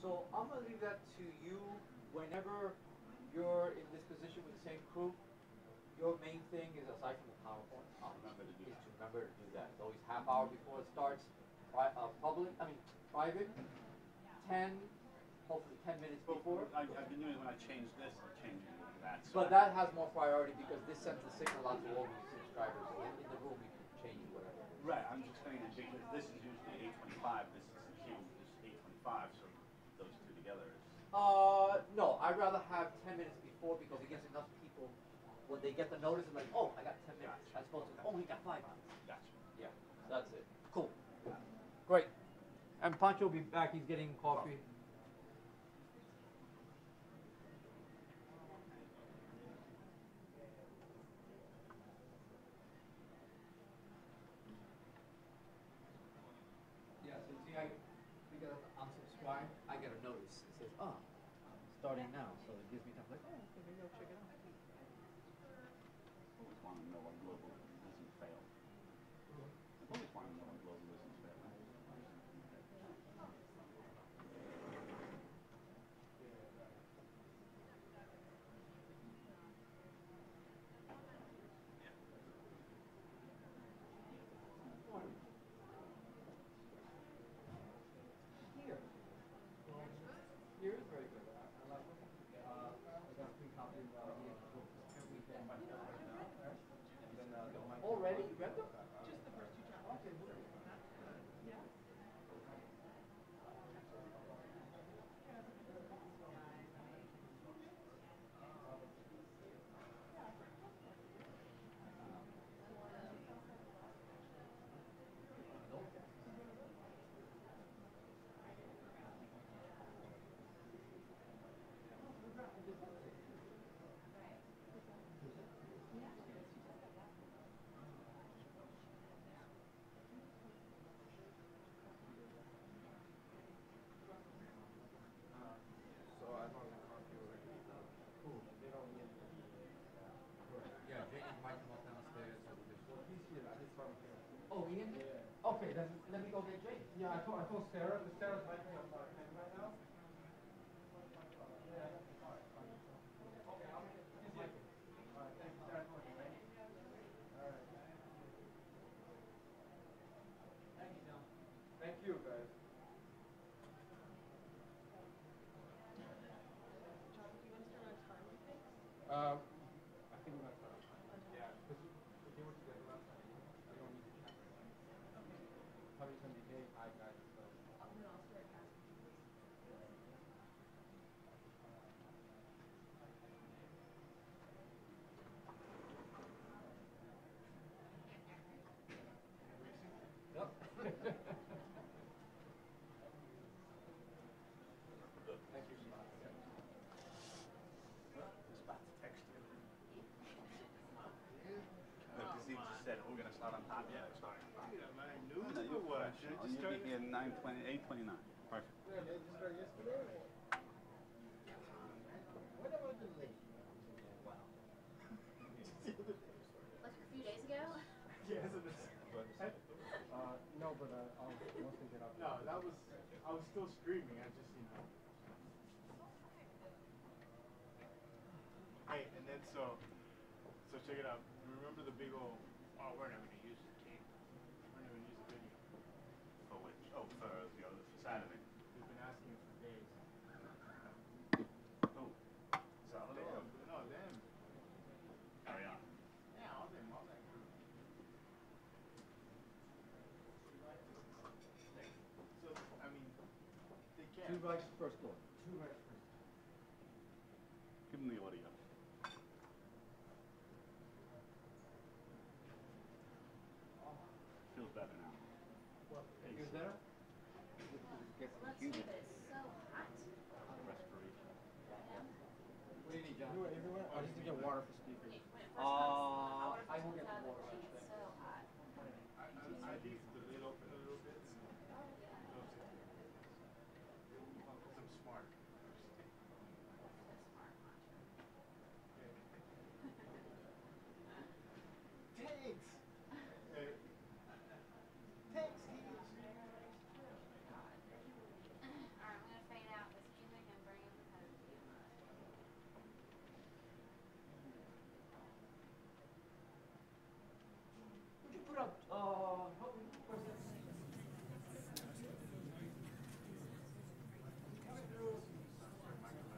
So I'm gonna leave that to you. Whenever you're in this position with the same crew, your main thing is, aside from the PowerPoint, is to remember to do that. It's always half hour before it starts. Private. 10, hopefully 10 minutes before. I've been doing it when I changed this, I'm changing that. So But that has more priority because this sends the signal out to all the subscribers. In the room, you can change it, whatever. Right, I'm just saying that because this is usually 8:25, this is the cue is 8:25, so those two together is. No, I'd rather have 10 minutes before because it gives enough people, when they get the notice, it's like, oh, I got 10 minutes. Gotcha. As opposed to, oh, we got 5 minutes. Gotcha. Yeah, that's it. Cool. Great. And Pancho will be back. He's getting coffee. Yeah, so see, because I'm subscribed, I get a notice. It says, oh, starting now. So it gives me time, like, oh, okay, maybe I'll check it out. Always want to know what globalism failed. Always want to know what globalism failed. Here is very good. I like it. I got 3 copies here. Already? You read them? Just the first 2 chapters. Okay. Yeah. Yeah, James might come up downstairs. Oh, Ian? Yeah. Okay, then let me go get James. Yeah, I told Sarah. Sarah's mic me on right now. Yeah. Okay, I'll get this mic. All right, thank you, Sarah. All right. Thank you, John. Thank you, guys. John, do you want to start on time, you think? I think we're gonna start. Yeah, because they were together last time. I don't need to chat right now. Okay. Probably gonna be hey, hi guys. So. No, I'll start asking you. Yep. Thank you. Just about to text you. Because he just said, we're going to start on top. Yeah, we're starting on top. I knew you were. Should I just You'll start be here 9:20, 8:29. Perfect. Yeah, they just started yesterday. When am I late? Wow. Like a few days ago? Yes, No, but I'll once we get up. no, I was still streaming. I just, Hey, and then so check it out. Remember the big old, oh, we're not going to use the tape. We're not going to use the video. For which? Oh, for Saturday. We've been asking for days. Oh, Saturday? No, them. Carry on. Yeah, all that group. So, I mean, they can. 2 rights, first door. 2 rights first. Give him the audio. Feels better now. Is there? Well, that's true, but it's so hot. Respiration. What do you need, John? Everywhere. I just need to get water for speakers. I will get the water. It's so hot. I leave the lid open a little bit. I'm smart. Thanks. Thanks, Alright, I'm gonna fade out this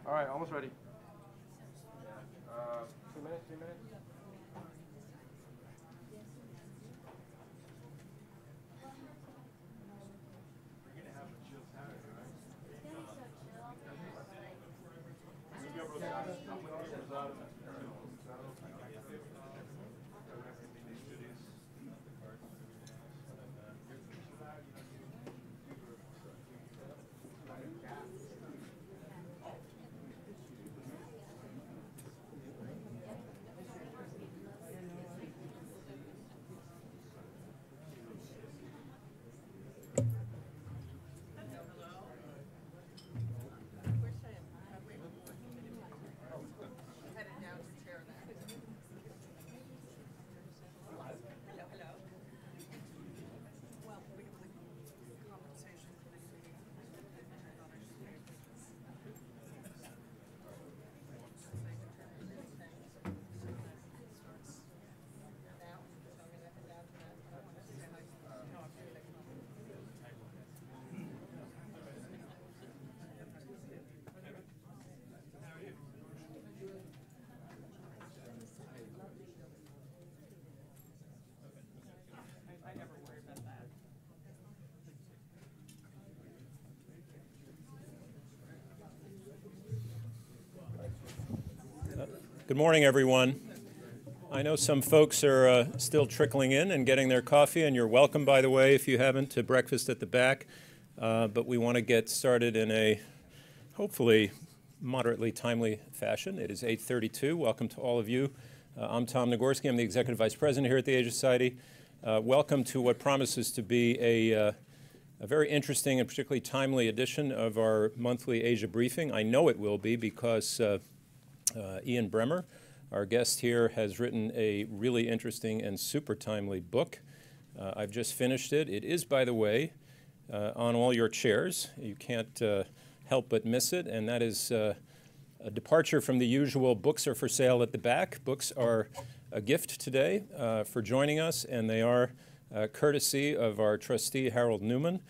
All right, almost ready. 2 minutes, 3 minutes. Good morning, everyone. I know some folks are still trickling in and getting their coffee, and you're welcome, by the way, if you haven't, to breakfast at the back. But we want to get started in a hopefully moderately timely fashion. It is 8:32. Welcome to all of you. I'm Tom Nagorski. I'm the Executive Vice President here at the Asia Society. Welcome to what promises to be a very interesting and particularly timely edition of our monthly Asia briefing. I know it will be because Ian Bremmer, our guest here, has written a really interesting and super timely book. I've just finished it. It is, by the way, on all your chairs. You can't help but miss it, and that is a departure from the usual books are for sale at the back. Books are a gift today for joining us, and they are courtesy of our trustee, Harold Newman,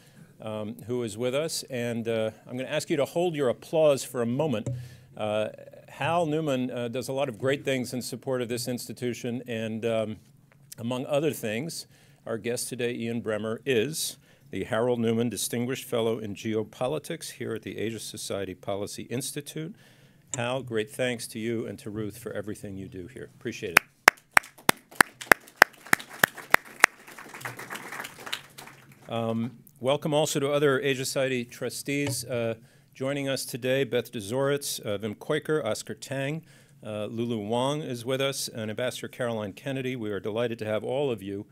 who is with us. And I'm going to ask you to hold your applause for a moment. Hal Newman does a lot of great things in support of this institution, and among other things, our guest today, Ian Bremmer, is the Harold Newman Distinguished Fellow in Geopolitics here at the Asia Society Policy Institute. Hal, great thanks to you and to Ruth for everything you do here. Appreciate it. Welcome also to other Asia Society trustees. Joining us today, Beth Dezoritz, Wim Koiker, Oscar Tang, Lulu Wang is with us, and Ambassador Caroline Kennedy. We are delighted to have all of you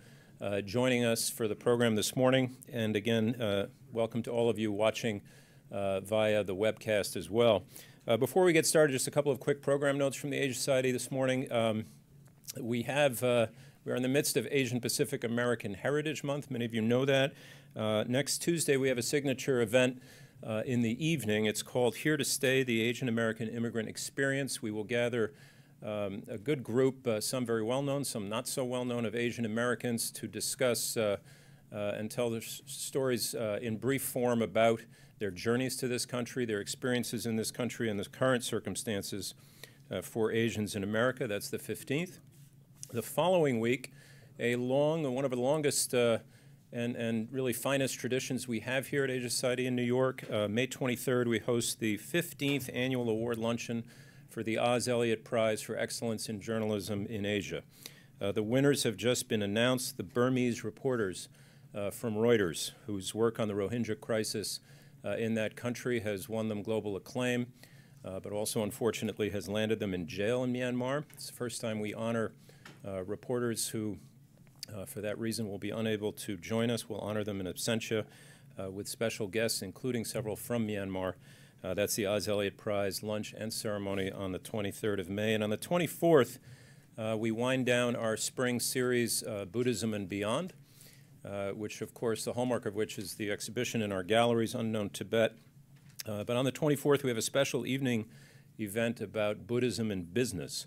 joining us for the program this morning. And again, welcome to all of you watching via the webcast as well. Before we get started, just a couple of quick program notes from the Asia Society this morning. We're in the midst of Asian Pacific American Heritage Month. Many of you know that. Next Tuesday, we have a signature event in the evening. It's called Here to Stay, the Asian American Immigrant Experience. We will gather a good group, some very well-known, some not so well-known, of Asian Americans to discuss and tell their stories in brief form about their journeys to this country, their experiences in this country, and the current circumstances for Asians in America. That's the 15th. The following week, one of the longest and really finest traditions we have here at Asia Society in New York. May 23rd, we host the 15th Annual Award Luncheon for the Oz Elliott Prize for Excellence in Journalism in Asia. The winners have just been announced. The Burmese reporters from Reuters, whose work on the Rohingya crisis in that country has won them global acclaim, but also, unfortunately, has landed them in jail in Myanmar. It's the first time we honor reporters who for that reason will be unable to join us. We'll honor them in absentia with special guests, including several from Myanmar. That's the Oz Elliott Prize lunch and ceremony on the 23rd of May. And on the 24th, we wind down our spring series, Buddhism and Beyond, which, of course, the hallmark of which is the exhibition in our galleries, Unknown Tibet. But on the 24th, we have a special evening event about Buddhism and business.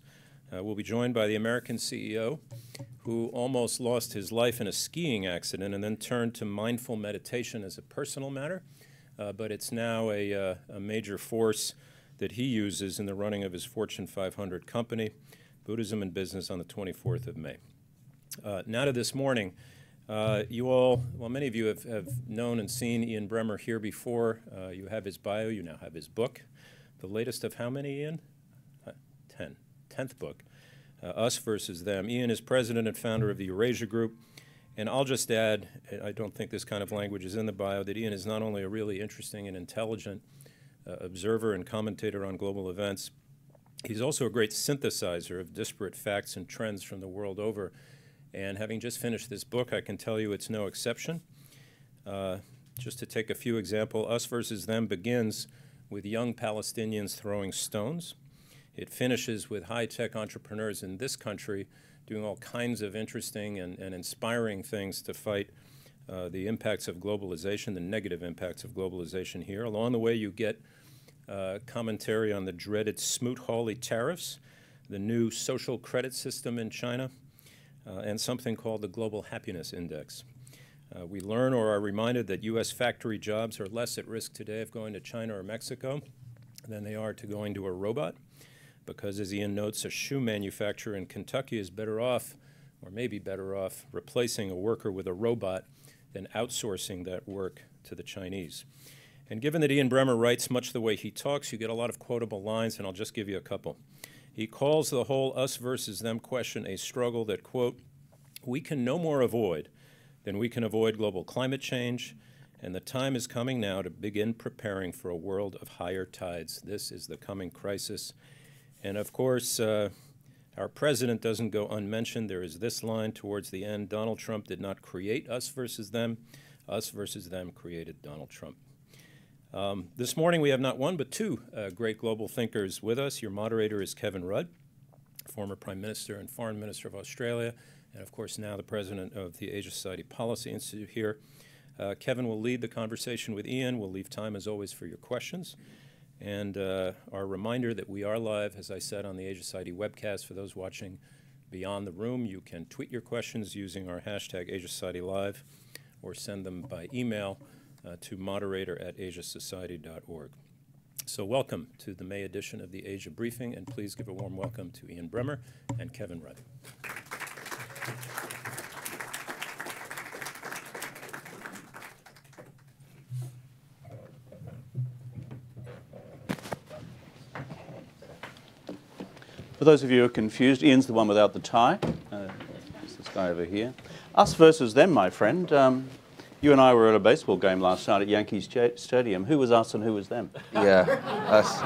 We'll be joined by the American CEO who almost lost his life in a skiing accident and then turned to mindful meditation as a personal matter. But it's now a major force that he uses in the running of his Fortune 500 company, Buddhism and Business, on the 24th of May. Now to this morning. You all, well, many of you have known and seen Ian Bremmer here before. You have his bio, you now have his book. The latest of how many, Ian? 10th book, Us versus Them. Ian is president and founder of the Eurasia Group. And I'll just add, I don't think this kind of language is in the bio, that Ian is not only a really interesting and intelligent observer and commentator on global events, he's also a great synthesizer of disparate facts and trends from the world over. And having just finished this book, I can tell you it's no exception. Just to take a few examples, Us versus Them begins with young Palestinians throwing stones. It finishes with high-tech entrepreneurs in this country doing all kinds of interesting and inspiring things to fight the impacts of globalization, the negative impacts of globalization here. Along the way, you get commentary on the dreaded Smoot-Hawley tariffs, the new social credit system in China, and something called the Global Happiness Index. We learn or are reminded that U.S. factory jobs are less at risk today of going to China or Mexico than they are to going to a robot, because, as Ian notes, a shoe manufacturer in Kentucky is better off, or maybe better off, replacing a worker with a robot than outsourcing that work to the Chinese. And given that Ian Bremmer writes much the way he talks, you get a lot of quotable lines, and I'll just give you a couple. He calls the whole us versus them question a struggle that, quote, we can no more avoid than we can avoid global climate change, and the time is coming now to begin preparing for a world of higher tides. This is the coming crisis. And of course, our president doesn't go unmentioned. There is this line towards the end: Donald Trump did not create us versus them created Donald Trump. This morning we have not one but two great global thinkers with us. Your moderator is Kevin Rudd, former Prime Minister and Foreign Minister of Australia, and of course now the president of the Asia Society Policy Institute here. Kevin will lead the conversation with Ian. We'll leave time, as always, for your questions. And our reminder that we are live, as I said, on the Asia Society webcast. For those watching beyond the room, you can tweet your questions using our hashtag AsiaSocietyLive, or send them by email to moderator@asiasociety.org. So welcome to the May edition of the Asia Briefing, and please give a warm welcome to Ian Bremmer and Kevin Rudd. For those of you who are confused, Ian's the one without the tie. It's this guy over here. Us versus them, my friend. You and I were at a baseball game last night at Yankees Stadium. Who was us and who was them? Yeah, us.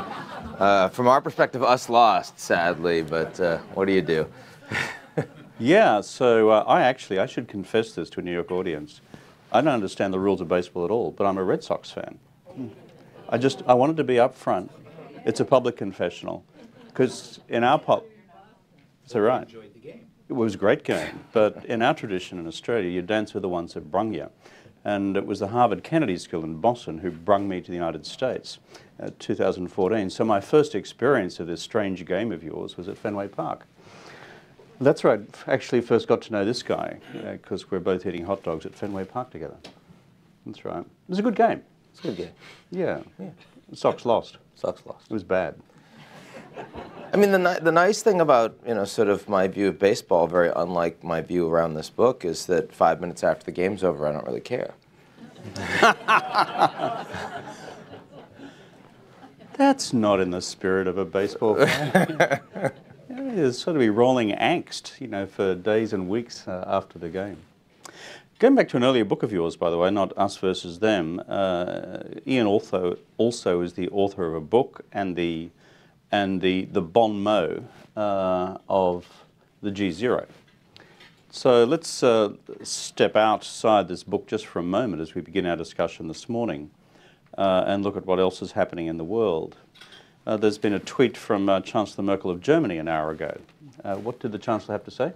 From our perspective, us lost, sadly, but what do you do? Yeah, so I should confess this to a New York audience. I don't understand the rules of baseball at all, but I'm a Red Sox fan. I wanted to be up front. It's a public confessional. Because in our is that right? Enjoyed the game. It was a great game, but in our tradition in Australia, you dance with the ones that brung you. And it was the Harvard Kennedy School in Boston who brung me to the United States in 2014. So my first experience of this strange game of yours was at Fenway Park. That's right. Actually first got to know this guy because we're both eating hot dogs at Fenway Park together. That's right. It was a good game. It's a good game. Yeah. Sox lost. Sox lost. It was bad. I mean, the nice thing about, sort of my view of baseball, very unlike my view around this book, is that 5 minutes after the game's over, I don't really care. That's not in the spirit of a baseball fan. There's sort of be rolling angst, for days and weeks after the game. Going back to an earlier book of yours, by the way, not Us versus Them, Ian also is the author of a book and the bon mot of the G0. So let's step outside this book just for a moment as we begin our discussion this morning and look at what else is happening in the world. There's been a tweet from Chancellor Merkel of Germany an hour ago. What did the Chancellor have to say?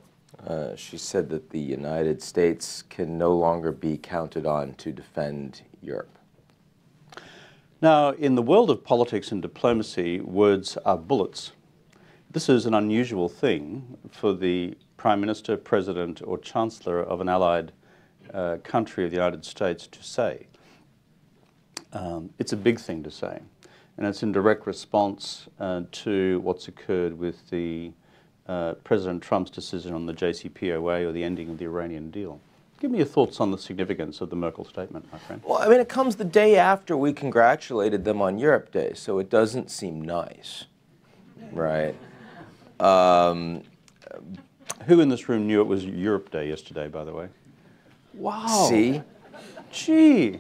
She said that the United States can no longer be counted on to defend Europe. Now, in the world of politics and diplomacy, words are bullets. This is an unusual thing for the Prime Minister, President, or Chancellor of an allied country of the United States to say. It's a big thing to say. and it's in direct response to what's occurred with the President Trump's decision on the JCPOA or the ending of the Iranian deal. Give me your thoughts on the significance of the Merkel statement, my friend. Well, I mean, it comes the day after we congratulated them on Europe Day, so it doesn't seem nice, right? Who in this room knew it was Europe Day yesterday, by the way? Wow. See? Gee.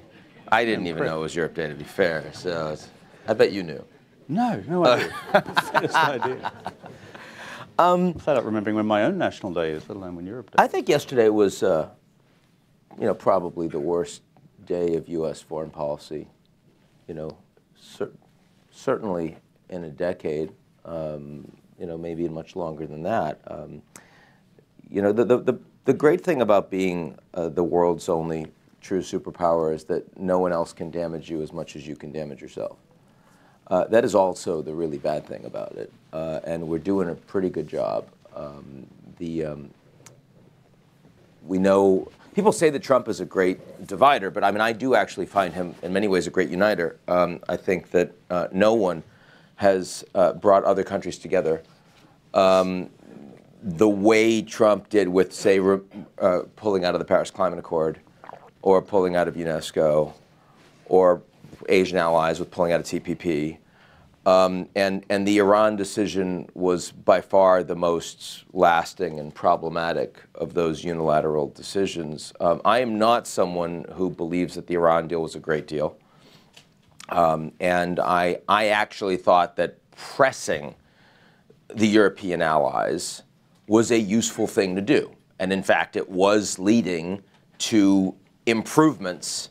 I didn't even know it was Europe Day, to be fair, so I bet you knew. No idea. Fairest idea. Flat out remembering when my own national day is, let alone when Europe Day. I think yesterday was, probably the worst day of U.S. foreign policy, certainly in a decade, maybe much longer than that. The great thing about being the world's only true superpower is that no one else can damage you as much as you can damage yourself. That is also the really bad thing about it, and we're doing a pretty good job. We know people say that Trump is a great divider, but I mean I do actually find him in many ways a great uniter. I think that no one has brought other countries together the way Trump did with, say, pulling out of the Paris Climate Accord, or pulling out of UNESCO, or Asian allies with pulling out of TPP. And the Iran decision was by far the most lasting and problematic of those unilateral decisions. I am not someone who believes that the Iran deal was a great deal. And I actually thought that pressing the European allies was a useful thing to do. And in fact, it was leading to improvements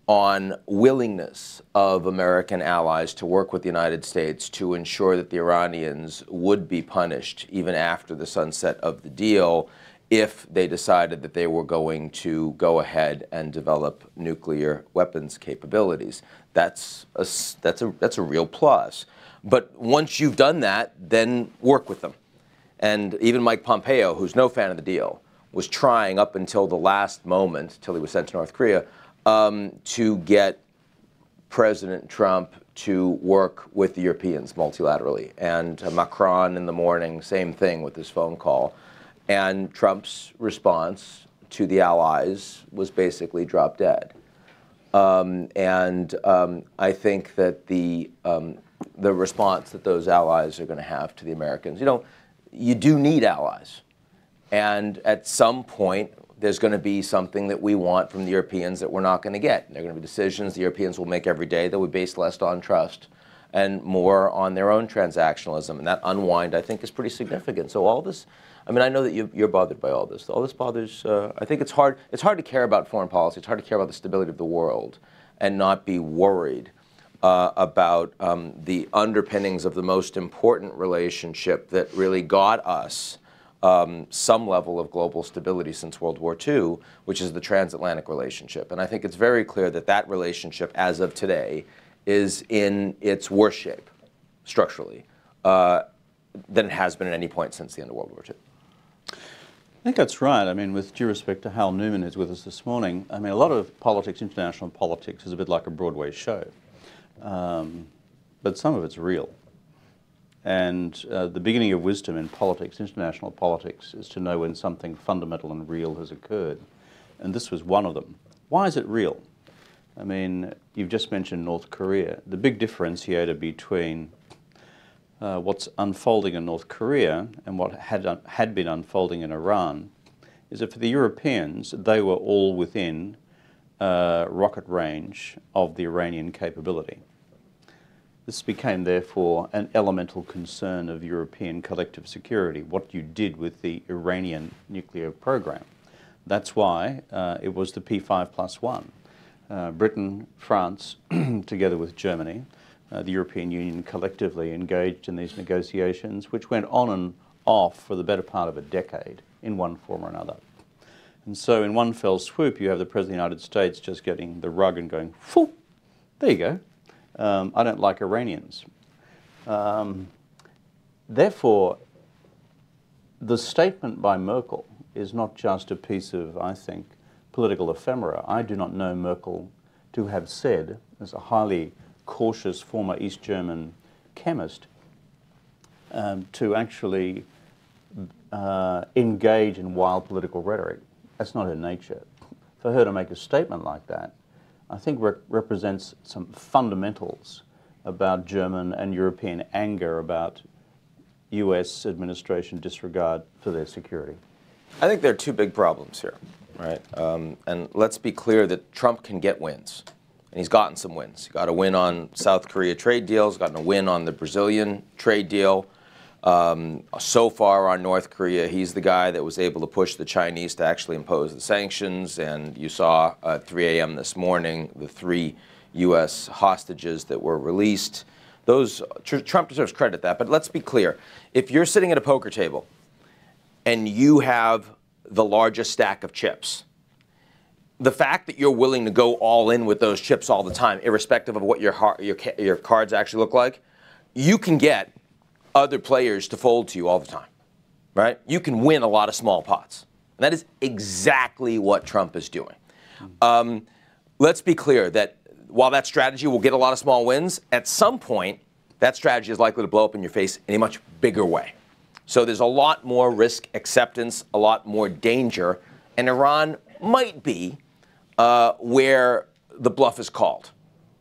on willingness of American allies to work with the United States to ensure that the Iranians would be punished even after the sunset of the deal if they decided that they were going to go ahead and develop nuclear weapons capabilities. That's a real plus. But once you've done that, then work with them. And even Mike Pompeo, who's no fan of the deal, was trying up until the last moment, till he was sent to North Korea, to get President Trump to work with the Europeans multilaterally. And Macron in the morning, same thing with his phone call. And Trump's response to the allies was basically drop dead. I think that the response that those allies are going to have to the Americans, you do need allies. And at some point, there's going to be something that we want from the Europeans that we're not going to get. There are going to be decisions the Europeans will make every day that will be based less on trust and more on their own transactionalism. And that unwind, I think, is pretty significant. So all this, I mean, I know that you're bothered by all this. All this bothers, I think it's hard to care about foreign policy. It's hard to care about the stability of the world and not be worried about the underpinnings of the most important relationship that really got us some level of global stability since World War II, which is the transatlantic relationship. And I think it's very clear that that relationship, as of today, is in its worst shape, structurally, than it has been at any point since the end of World War II. I think that's right. I mean, with due respect to Hal Newman, who's with us this morning, I mean, a lot of politics, international politics, is a bit like a Broadway show. But some of it's real. And the beginning of wisdom in politics, international politics, is to know when something fundamental and real has occurred. And this was one of them. Why is it real? I mean, you've just mentioned North Korea. The big differentiator between what's unfolding in North Korea and what had been unfolding in Iran is that for the Europeans, they were all within rocket range of the Iranian capability. This became, therefore, an elemental concern of European collective security, what you did with the Iranian nuclear program. That's why it was the P5+1. Britain, France, together with Germany, the European Union collectively engaged in these negotiations, which went on and off for the better part of a decade in one form or another. And so in one fell swoop, you have the President of the United States just getting the rug and going, phew, there you go. I don't like Iranians. Therefore, the statement by Merkel is not just a piece of, I think, political ephemera. I do not know Merkel to have said, as a highly cautious former East German chemist to actually engage in wild political rhetoric. That's not her nature. For her to make a statement like that, I think represents some fundamentals about German and European anger about US administration disregard for their security. I think there are two big problems here, right? And let's be clear that Trump can get wins. And he's gotten some wins. He got a win on South Korea trade deals, gotten a win on the Brazilian trade deal. So far on North Korea, he's the guy that was able to push the Chinese to actually impose the sanctions. And you saw at 3 a.m. this morning the 3 U.S. hostages that were released. Trump deserves credit that. But let's be clear. If you're sitting at a poker table and you have the largest stack of chips, the fact that you're willing to go all in with those chips all the time, irrespective of what your cards actually look like, you can get other players to fold to you all the time, right? You can win a lot of small pots. And that is exactly what Trump is doing. Let's be clear that while that strategy will get a lot of small wins, at some point, that strategy is likely to blow up in your face in a much bigger way. So there's a lot more risk acceptance, a lot more danger, and Iran might be where the bluff is called.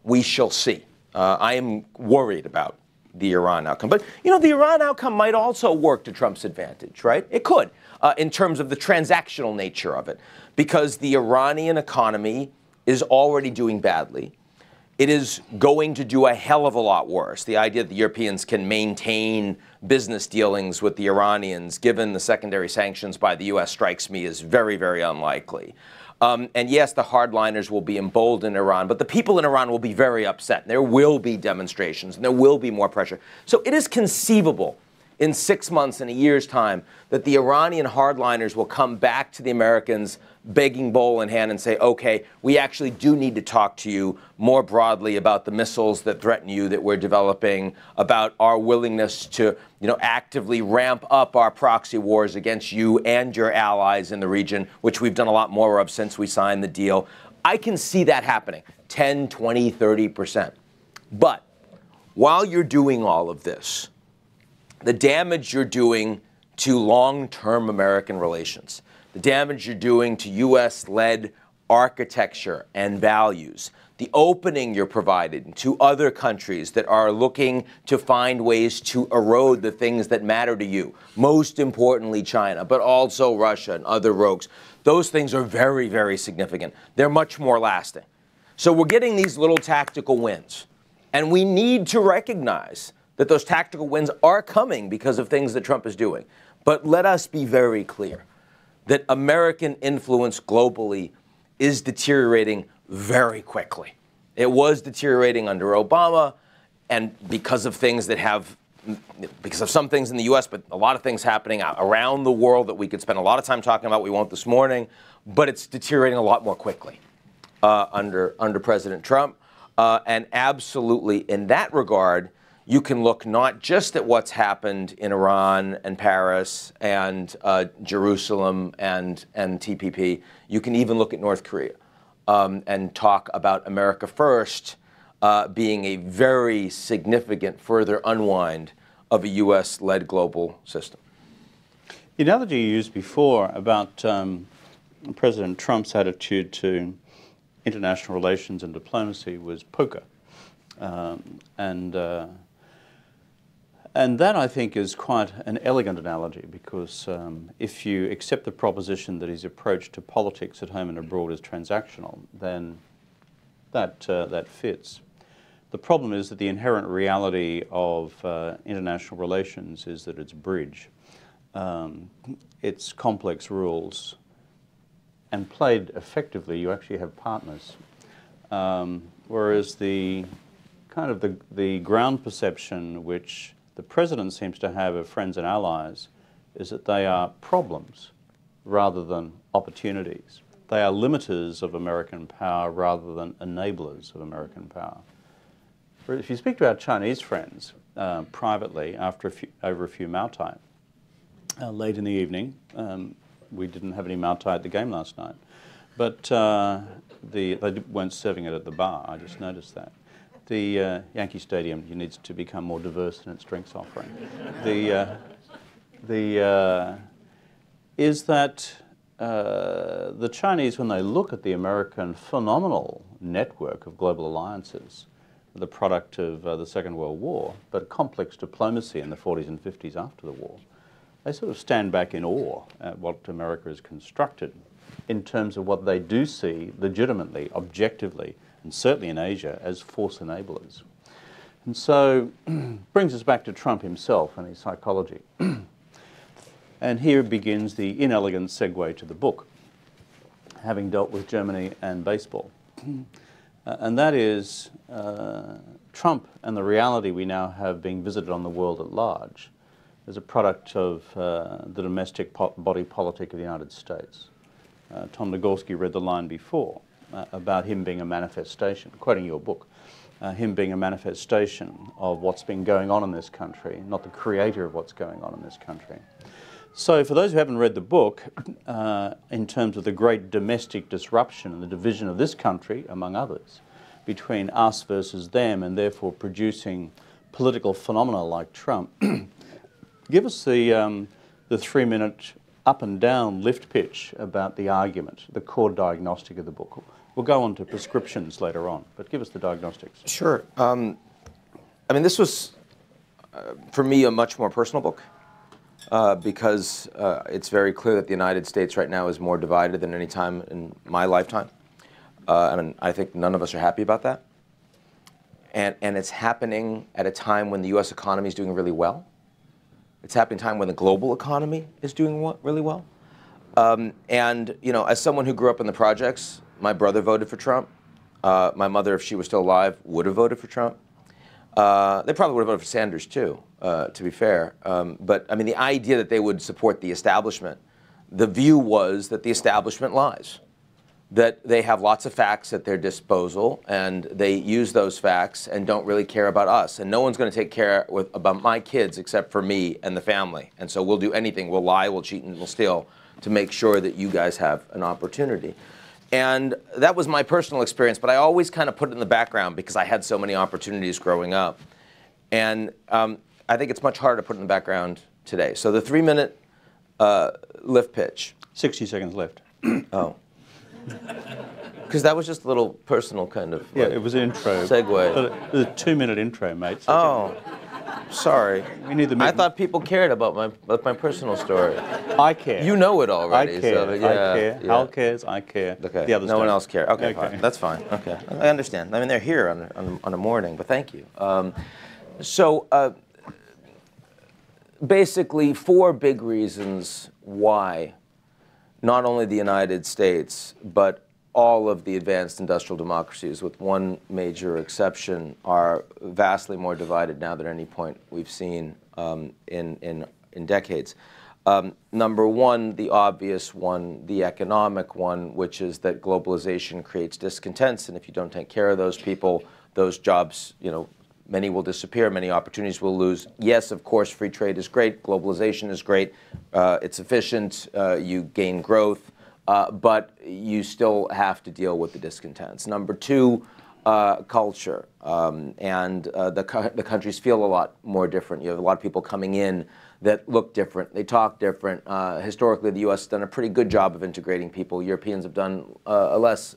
We shall see. I am worried about the Iran outcome. But, you know, the Iran outcome might also work to Trump's advantage, right? It could, in terms of the transactional nature of it, because the Iranian economy is already doing badly. It is going to do a hell of a lot worse. The idea that the Europeans can maintain business dealings with the Iranians, given the secondary sanctions by the U.S., strikes me as very, very unlikely. And yes, the hardliners will be emboldened in Iran, but the people in Iran will be very upset. There will be demonstrations, and there will be more pressure. So it is conceivable in 6 months, in a year's time, that the Iranian hardliners will come back to the Americans begging bowl in hand and say, okay, we actually do need to talk to you more broadly about the missiles that threaten you that we're developing, about our willingness to, actively ramp up our proxy wars against you and your allies in the region, which we've done a lot more of since we signed the deal. I can see that happening, 10, 20, 30%. But while you're doing all of this, the damage you're doing to long-term American relations, the damage you're doing to U.S.-led architecture and values, the opening you're provided to other countries that are looking to find ways to erode the things that matter to you, most importantly China, but also Russia and other rogues, those things are very, very significant. They're much more lasting. So we're getting these little tactical wins, and we need to recognize that those tactical wins are coming because of things that Trump is doing. But let us be very clear that American influence globally is deteriorating very quickly. It was deteriorating under Obama, and because of some things in the U.S., but a lot of things happening around the world that we could spend a lot of time talking about. We won't this morning, but it's deteriorating a lot more quickly under President Trump. And absolutely, in that regard, you can look not just at what's happened in Iran and Paris and Jerusalem and TPP. You can even look at North Korea and talk about America First being a very significant further unwind of a U.S.-led global system. The analogy you used before about President Trump's attitude to international relations and diplomacy was poker. And that, I think, is quite an elegant analogy because if you accept the proposition that his approach to politics at home and abroad is transactional, then that fits. The problem is that the inherent reality of international relations is that it's bridge. It's complex rules, and played effectively, you actually have partners. Whereas the ground perception which the president seems to have of friends and allies is that they are problems rather than opportunities. They are limiters of American power rather than enablers of American power. If you speak to our Chinese friends privately over a few Mao Tai, late in the evening, we didn't have any Mao Tai at the game last night, but they weren't serving it at the bar, I just noticed that. Yankee Stadium needs to become more diverse in its drinks offering. Is that the Chinese, when they look at the American phenomenal network of global alliances, the product of the Second World War, but complex diplomacy in the 40s and 50s after the war, they sort of stand back in awe at what America has constructed in terms of what they do see legitimately, objectively, and certainly in Asia as force enablers. And so brings us back to Trump himself and his psychology. And here begins the inelegant segue to the book, having dealt with Germany and baseball. And that is Trump and the reality we now have being visited on the world at large as a product of the domestic body politic of the United States. Tom Nagorski read the line before about him being a manifestation, quoting your book, him being a manifestation of what's been going on in this country, not the creator of what's going on in this country. So for those who haven't read the book, in terms of the great domestic disruption and the division of this country, among others, between us versus them, and therefore producing political phenomena like Trump, give us the 3-minute up and down lift pitch about the argument, the core diagnostic of the book. We'll go on to prescriptions later on, but give us the diagnostics. Sure. I mean, this was, for me, a much more personal book. Because it's very clear that the United States right now is more divided than any time in my lifetime. And I think none of us are happy about that. And it's happening at a time when the U.S. economy is doing really well. It's happening at a time when the global economy is doing really well. And, you know, as someone who grew up in the projects, my brother voted for Trump. My mother, if she was still alive, would have voted for Trump. They probably would have voted for Sanders, too, to be fair. But, I mean, the idea that they would support the establishment, the view was that the establishment lies, that they have lots of facts at their disposal, and they use those facts and don't really care about us. And no one's going to take care about my kids except for me and the family. And so we'll do anything. We'll lie, we'll cheat, and we'll steal to make sure that you guys have an opportunity. And that was my personal experience, but I always kind of put it in the background because I had so many opportunities growing up. And I think it's much harder to put it in the background today. So the 3-minute lift pitch. 60 seconds left. Oh. Because that was just a little personal kind of Yeah, it was an intro. Segue. It was a 2-minute intro, mate. So Oh, sorry. we need the I thought people cared about my personal story. I care. You know it already. I care. So, yeah, I care. yeah. Hal cares. I care. Okay. The others no one don't. else cares. Okay, Okay. fine. That's fine. Okay. I understand. I mean, they're here on a morning, but thank you. Basically, 4 big reasons why not only the United States, but all of the advanced industrial democracies, with one major exception, are vastly more divided now than any point we've seen in decades. Number one, the obvious one, the economic one, which is that globalization creates discontents, and if you don't take care of those people, those jobs, you know, many will disappear, many opportunities will lose. Yes, of course, free trade is great, globalization is great, it's efficient, you gain growth, but you still have to deal with the discontents. Number two, culture, and the countries feel a lot more different. You have a lot of people coming in that look different, they talk different. Historically, the U.S. has done a pretty good job of integrating people. Europeans have done a less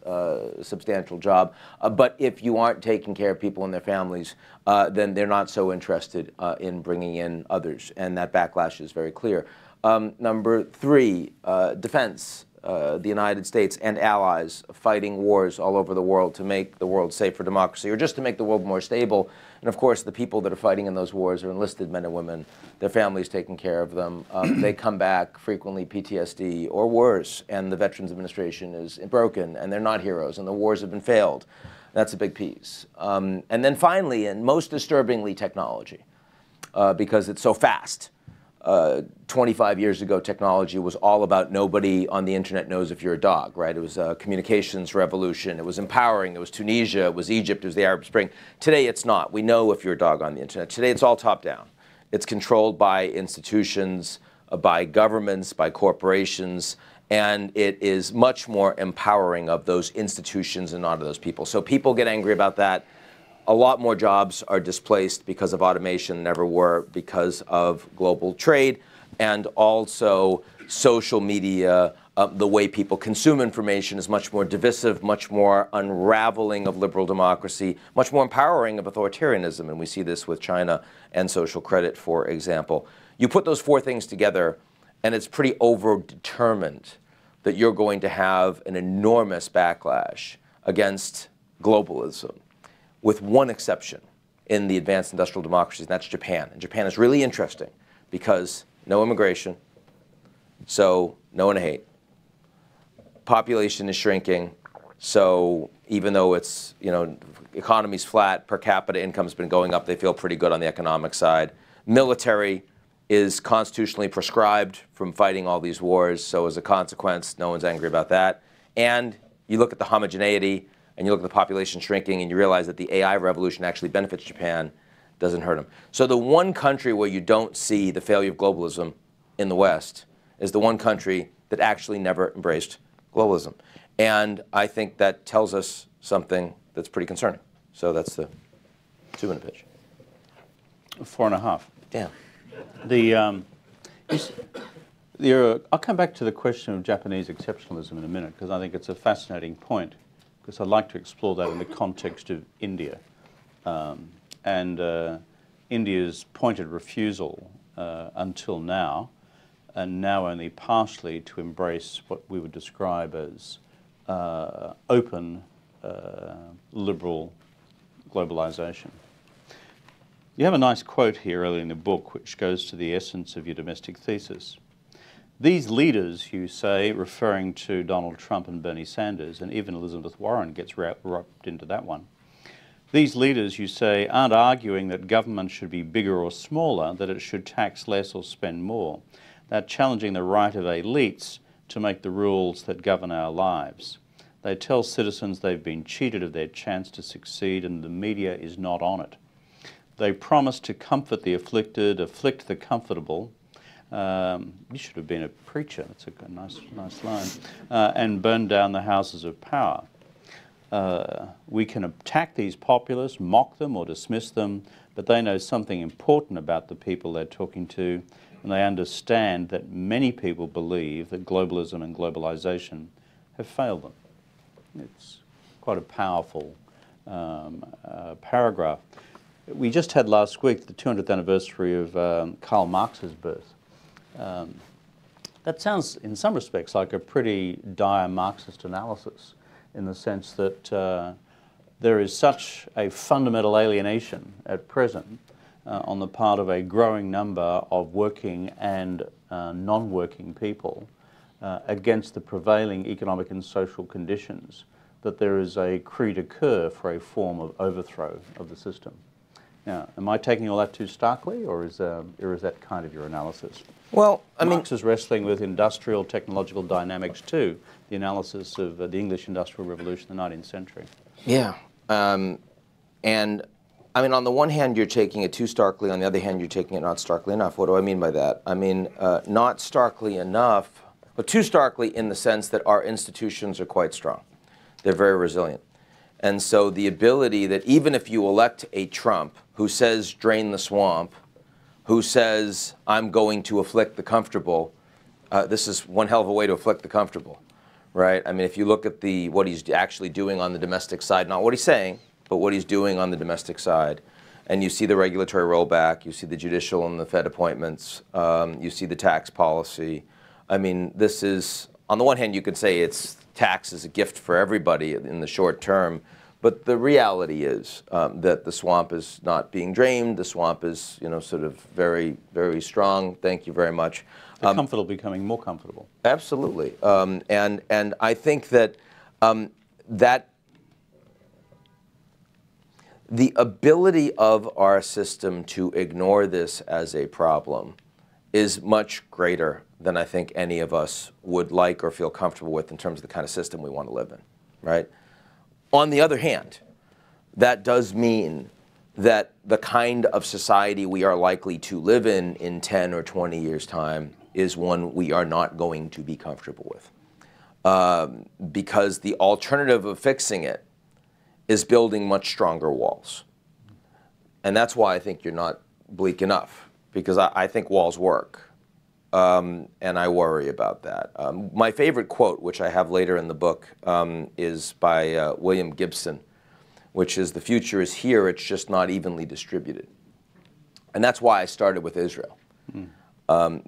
substantial job. But if you aren't taking care of people and their families, then they're not so interested in bringing in others, and that backlash is very clear. Number three, defense. The United States and allies fighting wars all over the world to make the world safe for democracy, or just to make the world more stable. And of course, the people that are fighting in those wars are enlisted men and women, their families taking care of them. They come back frequently PTSD or worse, and the Veterans Administration is broken, and they're not heroes, and the wars have been failed. That's a big piece. And then finally, and most disturbingly, technology, because it's so fast. 25 years ago, technology was all about nobody on the internet knows if you're a dog, right? It was a communications revolution. It was empowering. It was Tunisia. It was Egypt. It was the Arab Spring. Today, it's not. We know if you're a dog on the internet. Today, it's all top down. It's controlled by institutions, by governments, by corporations, and it is much more empowering of those institutions and not of those people. So people get angry about that. a lot more jobs are displaced because of automation than ever were because of global trade, and also social media, the way people consume information is much more divisive, much more unraveling of liberal democracy, much more empowering of authoritarianism, and we see this with China and social credit, for example. You put those four things together, and it's pretty overdetermined that you're going to have an enormous backlash against globalism, with one exception in the advanced industrial democracies, and that's Japan. And Japan is really interesting because no immigration, so no one to hate. Population is shrinking, so even though it's, economy's flat, per capita income's been going up, they feel pretty good on the economic side. Military is constitutionally prescribed from fighting all these wars, so as a consequence, no one's angry about that. And you look at the homogeneity, and you look at the population shrinking, and you realize that the AI revolution actually benefits Japan, doesn't hurt them. So the one country where you don't see the failure of globalism in the West is the one country that actually never embraced globalism. And I think that tells us something that's pretty concerning. So that's the 2-minute pitch. 4.5. Damn. I'll come back to the question of Japanese exceptionalism in a minute, because I think it's a fascinating point, because I'd like to explore that in the context of India. India's pointed refusal until now, and now only partially, to embrace what we would describe as open liberal globalization. You have a nice quote here early in the book which goes to the essence of your domestic thesis. These leaders, you say, referring to Donald Trump and Bernie Sanders, and even Elizabeth Warren gets wrapped into that one. These leaders, you say, aren't arguing that government should be bigger or smaller, that it should tax less or spend more. They're challenging the right of elites to make the rules that govern our lives. They tell citizens they've been cheated of their chance to succeed, and the media is not on it. They promise to comfort the afflicted, afflict the comfortable. You should have been a preacher. That's a nice line. And burn down the houses of power. We can attack these populists, mock them or dismiss them, but they know something important about the people they're talking to, and they understand that many people believe that globalism and globalization have failed them. It's quite a powerful paragraph. We just had last week the 200th anniversary of Karl Marx's birth. That sounds, in some respects, like a pretty dire Marxist analysis, in the sense that there is such a fundamental alienation at present on the part of a growing number of working and non-working people against the prevailing economic and social conditions, that there is a cri de coeur for a form of overthrow of the system. Now, am I taking all that too starkly, or is that kind of your analysis? Well, Marx is wrestling with industrial technological dynamics too, the analysis of the English Industrial Revolution in the 19th century. Yeah. And I mean, on the one hand, you're taking it too starkly. On the other hand, you're taking it not starkly enough. What do I mean by that? I mean, not starkly enough, but too starkly in the sense that our institutions are quite strong. They're very resilient. And so the ability that even if you elect a Trump who says drain the swamp, who says I'm going to afflict the comfortable, this is one hell of a way to afflict the comfortable, right? I mean, if you look at what he's actually doing on the domestic side, not what he's saying, but what he's doing on the domestic side, and you see the regulatory rollback, you see the judicial and the Fed appointments, you see the tax policy. I mean, this is, on the one hand, you could say it's tax is a gift for everybody in the short term, but the reality is that the swamp is not being drained. The swamp is, sort of very, very strong. Thank you very much. The comfortable becoming more comfortable. Absolutely, and I think that that the ability of our system to ignore this as a problem is much greater than I think any of us would like or feel comfortable with in terms of the kind of system we want to live in, right? On the other hand, that does mean that the kind of society we are likely to live in 10 or 20 years' time is one we are not going to be comfortable with. Because the alternative of fixing it is building much stronger walls. And that's why I think you're not bleak enough, because I think walls work. And I worry about that. My favorite quote, which I have later in the book, is by William Gibson, which is, "The future is here, it's just not evenly distributed." And that's why I started with Israel.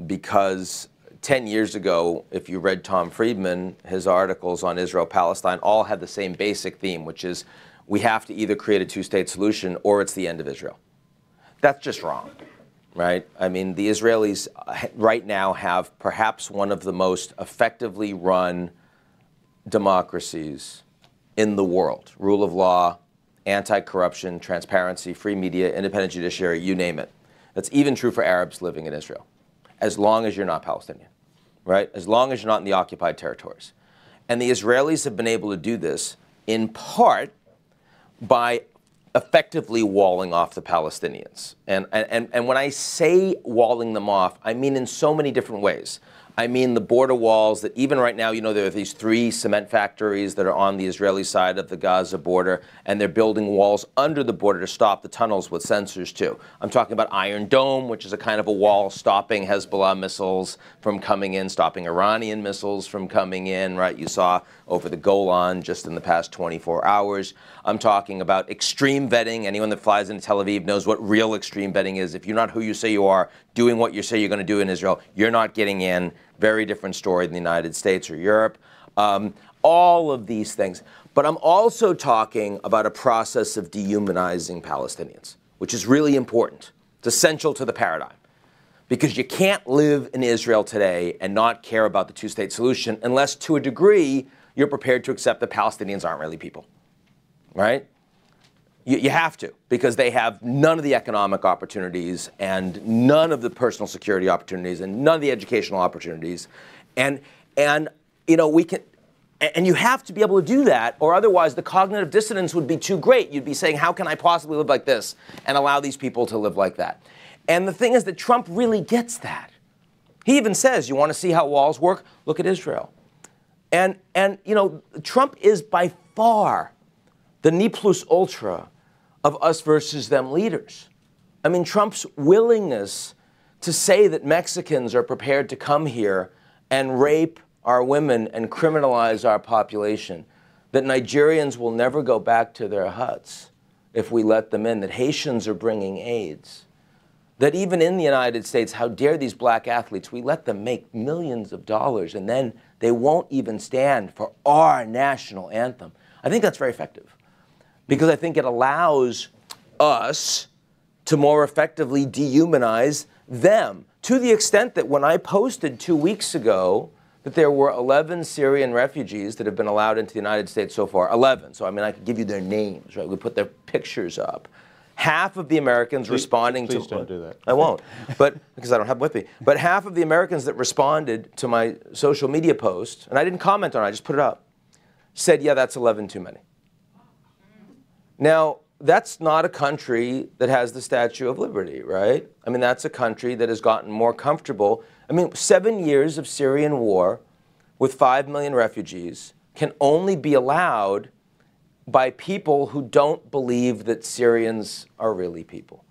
Because 10 years ago, if you read Tom Friedman, his articles on Israel-Palestine all had the same basic theme, which is we have to either create a two-state solution or it's the end of Israel. That's just wrong. Right? I mean, the Israelis right now have perhaps one of the most effectively run democracies in the world. Rule of law, anti-corruption, transparency, free media, independent judiciary, you name it. That's even true for Arabs living in Israel, as long as you're not Palestinian, right? As long as you're not in the occupied territories. And the Israelis have been able to do this in part by effectively walling off the Palestinians. And when I say walling them off, I mean in so many different ways. I mean the border walls that even right now, you know, there are these 3 cement factories that are on the Israeli side of the Gaza border, and they're building walls under the border to stop the tunnels with sensors too. I'm talking about Iron Dome, which is a kind of a wall stopping Hezbollah missiles from coming in, stopping Iranian missiles from coming in, right? You saw over the Golan just in the past 24 hours. I'm talking about extreme vetting. Anyone that flies into Tel Aviv knows what real extreme vetting is. If you're not who you say you are, doing what you say you're going to do in Israel, you're not getting in. Very different story than the United States or Europe. All of these things. But I'm also talking about a process of dehumanizing Palestinians, which is really important. It's essential to the paradigm. Because you can't live in Israel today and not care about the two-state solution unless, to a degree, you're prepared to accept that Palestinians aren't really people, right? You have to, because they have none of the economic opportunities and none of the personal security opportunities and none of the educational opportunities. And you know, we can, and you have to be able to do that, or otherwise the cognitive dissonance would be too great. You'd be saying, how can I possibly live like this and allow these people to live like that? And the thing is that Trump really gets that. He even says, you want to see how walls work? Look at Israel. And you know, Trump is by far the ne plus ultra of us versus them leaders. I mean, Trump's willingness to say that Mexicans are prepared to come here and rape our women and criminalize our population, that Nigerians will never go back to their huts if we let them in, that Haitians are bringing AIDS, that even in the United States, how dare these black athletes, we let them make millions of dollars and then they won't even stand for our national anthem. I think that's very effective, because I think it allows us to more effectively dehumanize them, to the extent that when I posted 2 weeks ago that there were 11 Syrian refugees that have been allowed into the United States so far, 11, so I mean I could give you their names, right? We put their pictures up. Half of the Americans responding to... Please don't do that. I won't, but because I don't have them with me. But half of the Americans that responded to my social media post, and I didn't comment on it, I just put it up, said, yeah, that's 11 too many. Now, that's not a country that has the Statue of Liberty, right? I mean, that's a country that has gotten more comfortable. I mean, 7 years of Syrian war with 5 million refugees can only be allowed by people who don't believe that Syrians are really people.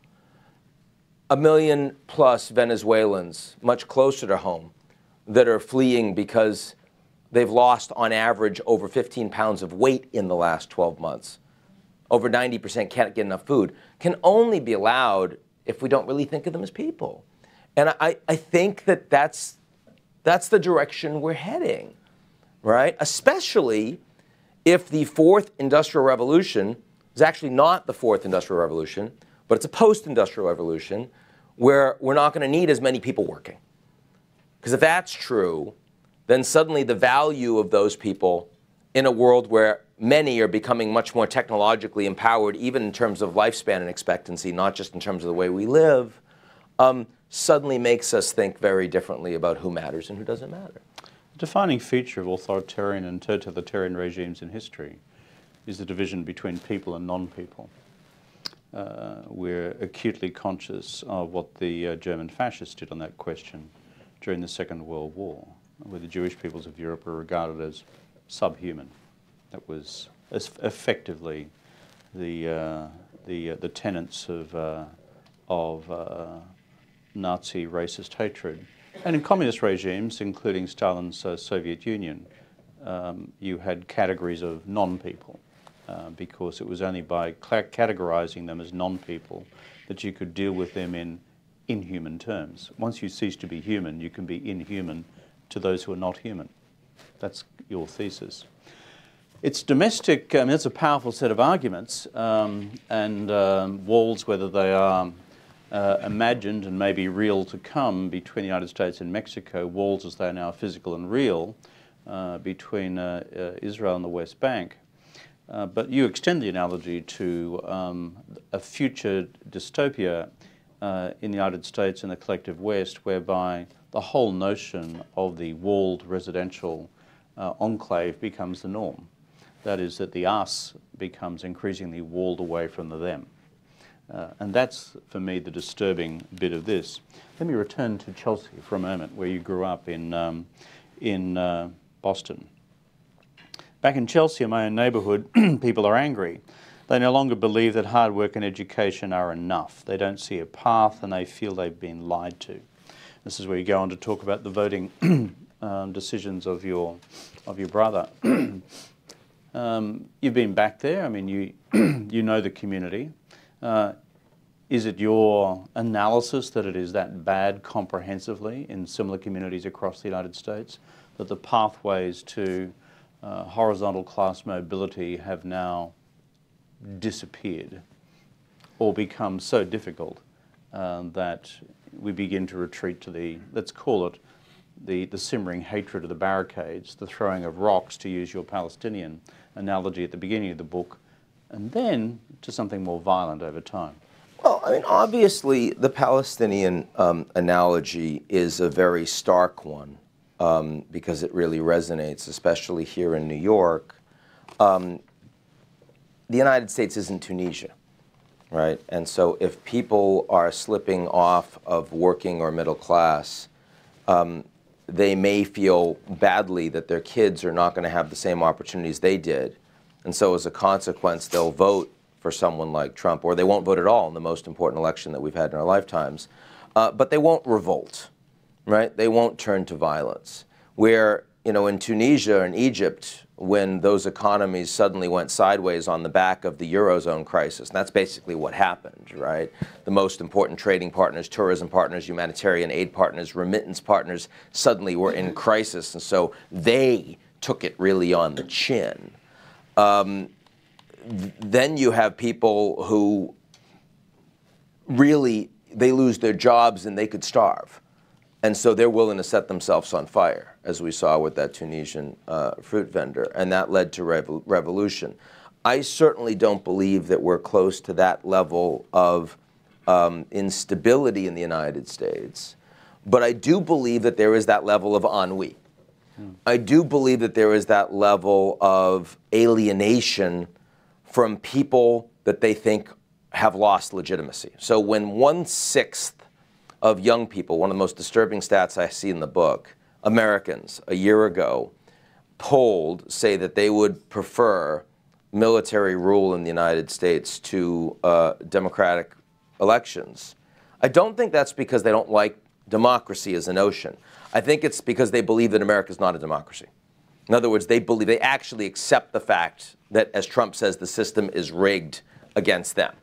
1 million plus Venezuelans, much closer to home, that are fleeing because they've lost, on average, over 15 pounds of weight in the last 12 months. Over 90% can't get enough food, can only be allowed if we don't really think of them as people. And I think that that's the direction we're heading, right? Especially if the fourth industrial revolution is actually not the fourth industrial revolution, but it's a post-industrial revolution where we're not going to need as many people working. Because if that's true, then suddenly the value of those people in a world where many are becoming much more technologically empowered, even in terms of lifespan and expectancy, not just in terms of the way we live, suddenly makes us think very differently about who matters and who doesn't matter. The defining feature of authoritarian and totalitarian regimes in history is the division between people and non-people. We're acutely conscious of what the German fascists did on that question during the Second World War, where the Jewish peoples of Europe were regarded as subhuman. That was effectively the the tenets of Nazi racist hatred. And in communist regimes, including Stalin's Soviet Union, you had categories of non-people because it was only by categorizing them as non-people that you could deal with them in inhuman terms. Once you cease to be human, you can be inhuman to those who are not human. That's your thesis. It's domestic, I mean, it's a powerful set of arguments, and walls, whether they are imagined and maybe real to come between the United States and Mexico, walls as they are now physical and real between Israel and the West Bank. But you extend the analogy to a future dystopia in the United States and the collective West, whereby the whole notion of the walled residential enclave becomes the norm. That is, that the us becomes increasingly walled away from the them. And that's, for me, the disturbing bit of this. Let me return to Chelsea for a moment, where you grew up in Boston. Back in Chelsea, in my own neighbourhood, people are angry. They no longer believe that hard work and education are enough. They don't see a path, and they feel they've been lied to. This is where you go on to talk about the voting decisions of your brother. You've been back there. I mean, you know the community. Is it your analysis that it is that bad comprehensively in similar communities across the United States, that the pathways to horizontal class mobility have now disappeared or become so difficult that we begin to retreat to the, let's call it, the simmering hatred of the barricades, the throwing of rocks, to use your Palestinian analogy at the beginning of the book, and then to something more violent over time? Well, I mean, obviously, the Palestinian analogy is a very stark one because it really resonates, especially here in New York. The United States isn't Tunisia, right? And so if people are slipping off of working or middle class, they may feel badly that their kids are not going to have the same opportunities they did. And so as a consequence, they'll vote for someone like Trump, or they won't vote at all in the most important election that we've had in our lifetimes. But they won't revolt, right? They won't turn to violence. Where, you know, in Tunisia and Egypt, when those economies suddenly went sideways on the back of the Eurozone crisis, and that's basically what happened, right? The most important trading partners, tourism partners, humanitarian aid partners, remittance partners suddenly were in crisis, and so they took it really on the chin. Then you have people who really, they lose their jobs and they could starve. And so they're willing to set themselves on fire, as we saw with that Tunisian fruit vendor, and that led to revolution. I certainly don't believe that we're close to that level of instability in the United States, but I do believe that there is that level of ennui. I do believe that there is that level of alienation from people that they think have lost legitimacy. So when 1/6 of young people, one of the most disturbing stats I see in the book, Americans a year ago polled say that they would prefer military rule in the United States to democratic elections. I don't think that's because they don't like democracy as a notion. I think it's because they believe that America is not a democracy. In other words, they actually accept the fact that, as Trump says, the system is rigged against them.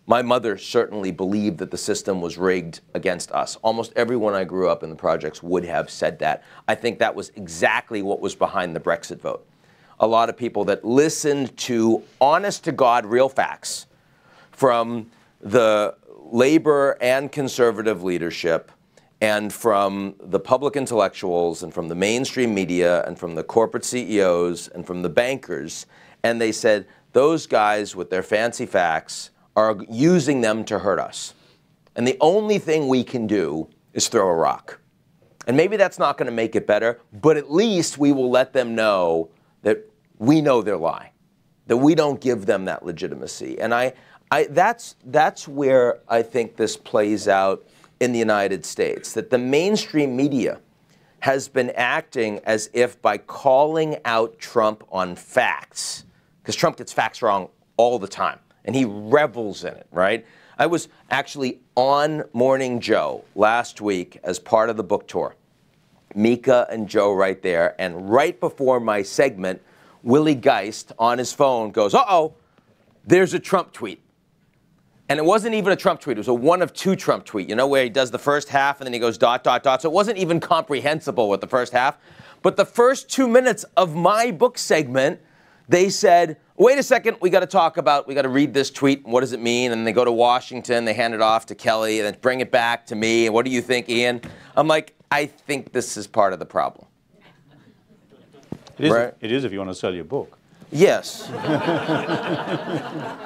My mother certainly believed that the system was rigged against us. Almost everyone I grew up in the projects would have said that. I think that was exactly what was behind the Brexit vote. A lot of people that listened to honest-to-God real facts from the Labour and conservative leadership and from the public intellectuals and from the mainstream media and from the corporate CEOs and from the bankers, and they said, those guys with their fancy facts are using them to hurt us. And the only thing we can do is throw a rock. And maybe that's not going to make it better, but at least we will let them know that we know their lie, that we don't give them that legitimacy. And that's where I think this plays out in the United States, that the mainstream media has been acting as if by calling out Trump on facts, because Trump gets facts wrong all the time. and he revels in it, right? I was actually on Morning Joe last week as part of the book tour. Mika and Joe right there, and right before my segment, Willie Geist on his phone goes, uh-oh, there's a Trump tweet. And it wasn't even a Trump tweet. It was a one of two Trump tweet, you know, where he does the first half and then he goes ... So it wasn't even comprehensible with the first half. But the first 2 minutes of my book segment, they said, wait a second, we got to read this tweet. What does it mean? And they go to Washington, they hand it off to Kelly, and then bring it back to me. And what do you think, Ian? I'm like, I think this is part of the problem. It is, right? It is if you want to sell your book. Yes.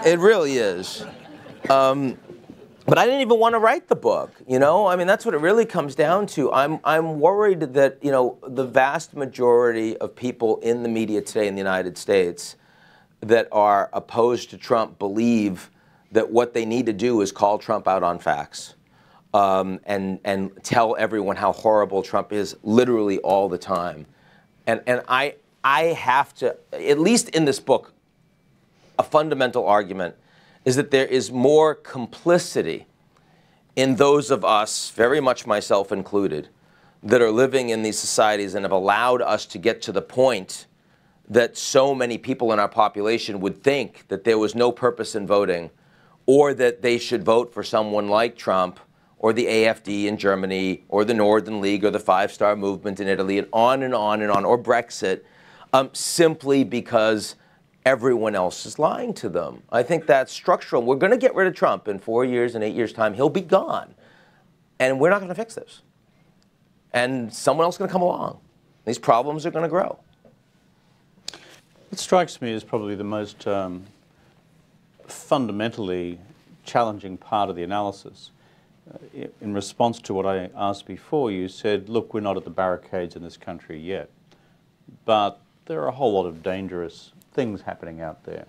It really is. But I didn't even want to write the book, you know? I mean, that's what it really comes down to. I'm worried that, you know, the vast majority of people in the media today in the United States that are opposed to Trump believe that what they need to do is call Trump out on facts and tell everyone how horrible Trump is literally all the time. And I have to, at least in this book, a fundamental argument is that there is more complicity in those of us, very much myself included, that are living in these societies and have allowed us to get to the point that so many people in our population would think that there was no purpose in voting, or that they should vote for someone like Trump, or the AfD in Germany, or the Northern League, or the Five Star Movement in Italy, and on and on and on, or Brexit, simply because everyone else is lying to them. I think that's structural. We're going to get rid of Trump in 4 years and 8 years' time. He'll be gone. And we're not going to fix this. And someone else is going to come along. These problems are going to grow. It strikes me as probably the most fundamentally challenging part of the analysis. In response to what I asked before, you said, look, we're not at the barricades in this country yet. But there are a whole lot of dangerous things happening out there,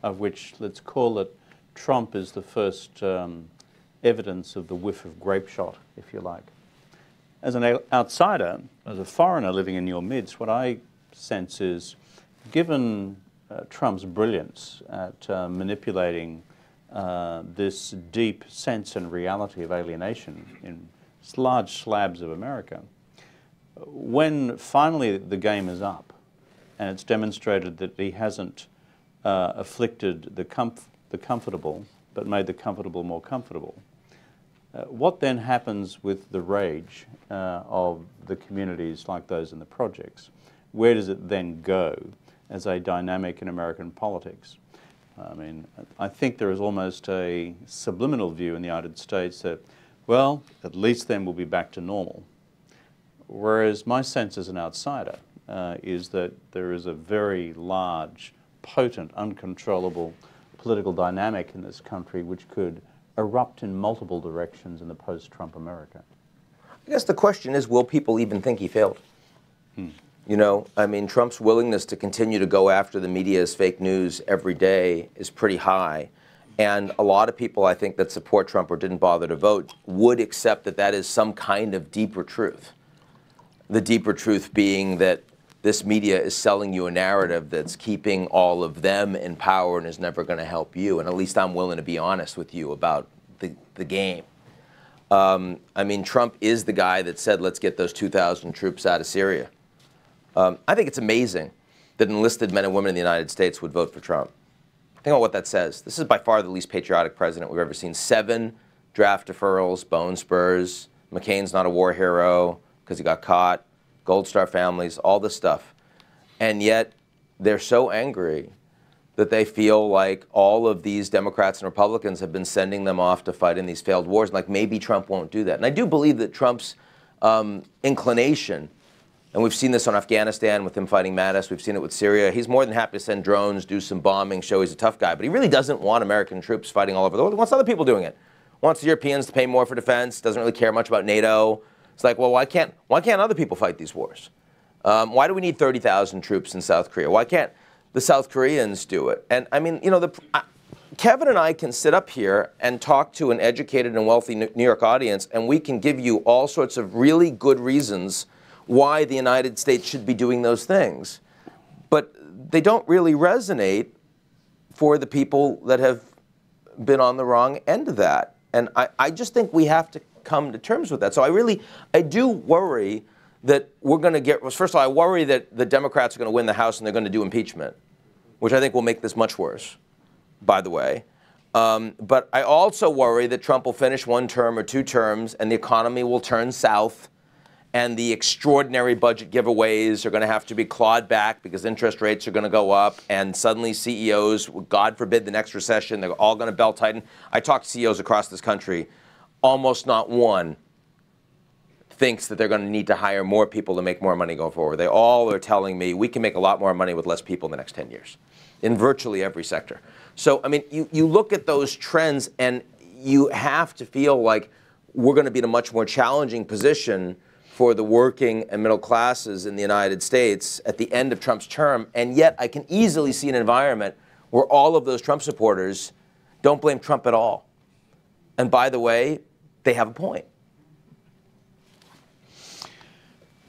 of which, let's call it, Trump is the first evidence of the whiff of grape shot, if you like. As an outsider, as a foreigner living in your midst, what I sense is, given Trump's brilliance at manipulating this deep sense and reality of alienation in large slabs of America, when finally the game is up, and it's demonstrated that he hasn't afflicted the comfortable, but made the comfortable more comfortable. What then happens with the rage of the communities like those in the projects? Where does it then go as a dynamic in American politics? I mean, I think there is almost a subliminal view in the United States that, well, at least then we'll be back to normal. Whereas my sense as an outsider is that there is a very large, potent, uncontrollable political dynamic in this country which could erupt in multiple directions in the post-Trump America. I guess the question is, will people even think he failed? You know, I mean, Trump's willingness to continue to go after the media's fake news every day is pretty high. And a lot of people, I think, that support Trump or didn't bother to vote would accept that that is some kind of deeper truth. The deeper truth being that this media is selling you a narrative that's keeping all of them in power and is never going to help you. And at least I'm willing to be honest with you about the game. I mean, Trump is the guy that said, let's get those 2,000 troops out of Syria. I think it's amazing that enlisted men and women in the United States would vote for Trump. Think about what that says. This is by far the least patriotic president we've ever seen. 7 draft deferrals, bone spurs. McCain's not a war hero because he got caught. Gold Star families, all this stuff. And yet they're so angry that they feel like all of these Democrats and Republicans have been sending them off to fight in these failed wars. Like maybe Trump won't do that. And I do believe that Trump's inclination, and we've seen this on Afghanistan with him fighting Mattis, we've seen it with Syria. He's more than happy to send drones, do some bombing, show he's a tough guy. But he really doesn't want American troops fighting all over the world. He wants other people doing it. Wants the Europeans to pay more for defense, doesn't really care much about NATO. It's like, well, why can't other people fight these wars? Why do we need 30,000 troops in South Korea? Why can't the South Koreans do it? And I mean, you know, Kevin and I can sit up here and talk to an educated and wealthy New York audience, and we can give you all sorts of really good reasons why the United States should be doing those things. But they don't really resonate for the people that have been on the wrong end of that. And I just think we have to come to terms with that. So I do worry that we're going to get, first of all, I worry that the Democrats are going to win the House and they're going to do impeachment, which I think will make this much worse, by the way. But I also worry that Trump will finish one term or two terms and the economy will turn south and the extraordinary budget giveaways are going to have to be clawed back because interest rates are going to go up and suddenly CEOs, God forbid the next recession, they're all going to belt tighten. I talk to CEOs across this country, almost not one thinks that they're going to need to hire more people to make more money going forward. They all are telling me we can make a lot more money with less people in the next 10 years in virtually every sector. So, I mean, you look at those trends and you have to feel like we're going to be in a much more challenging position for the working and middle classes in the United States at the end of Trump's term. And yet I can easily see an environment where all of those Trump supporters don't blame Trump at all. And by the way, they have a point.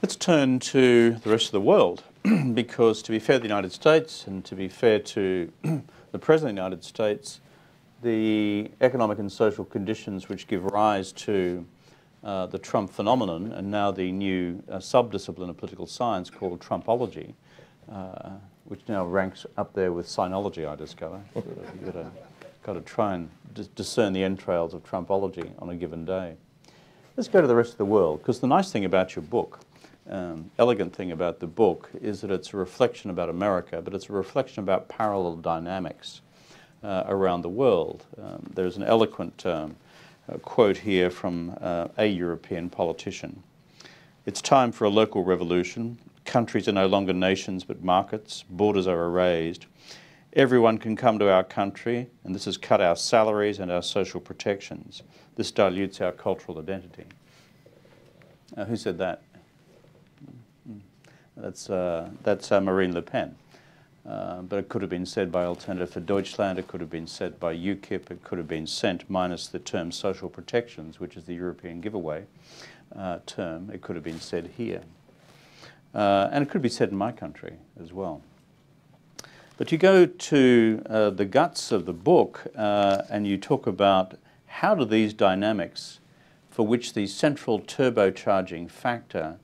Let's turn to the rest of the world, because to be fair to the United States and to be fair to the President of the United States, the economic and social conditions which give rise to the Trump phenomenon and now the new sub-discipline of political science called Trumpology, which now ranks up there with sinology, I discover. You've got to try and discern the entrails of Trumpology on a given day. Let's go to the rest of the world, because the nice thing about your book, elegant thing about the book, is that it's a reflection about America, but it's a reflection about parallel dynamics around the world. There's an eloquent quote here from a European politician. It's time for a local revolution. Countries are no longer nations but markets. Borders are erased. Everyone can come to our country, and this has cut our salaries and our social protections. This dilutes our cultural identity. Who said that? That's Marine Le Pen. But it could have been said by Alternative for Deutschland, it could have been said by UKIP, it could have been sent minus the term social protections, which is the European giveaway term. It could have been said here. And it could be said in my country as well. But you go to the guts of the book and you talk about how do these dynamics, for which the central turbocharging factor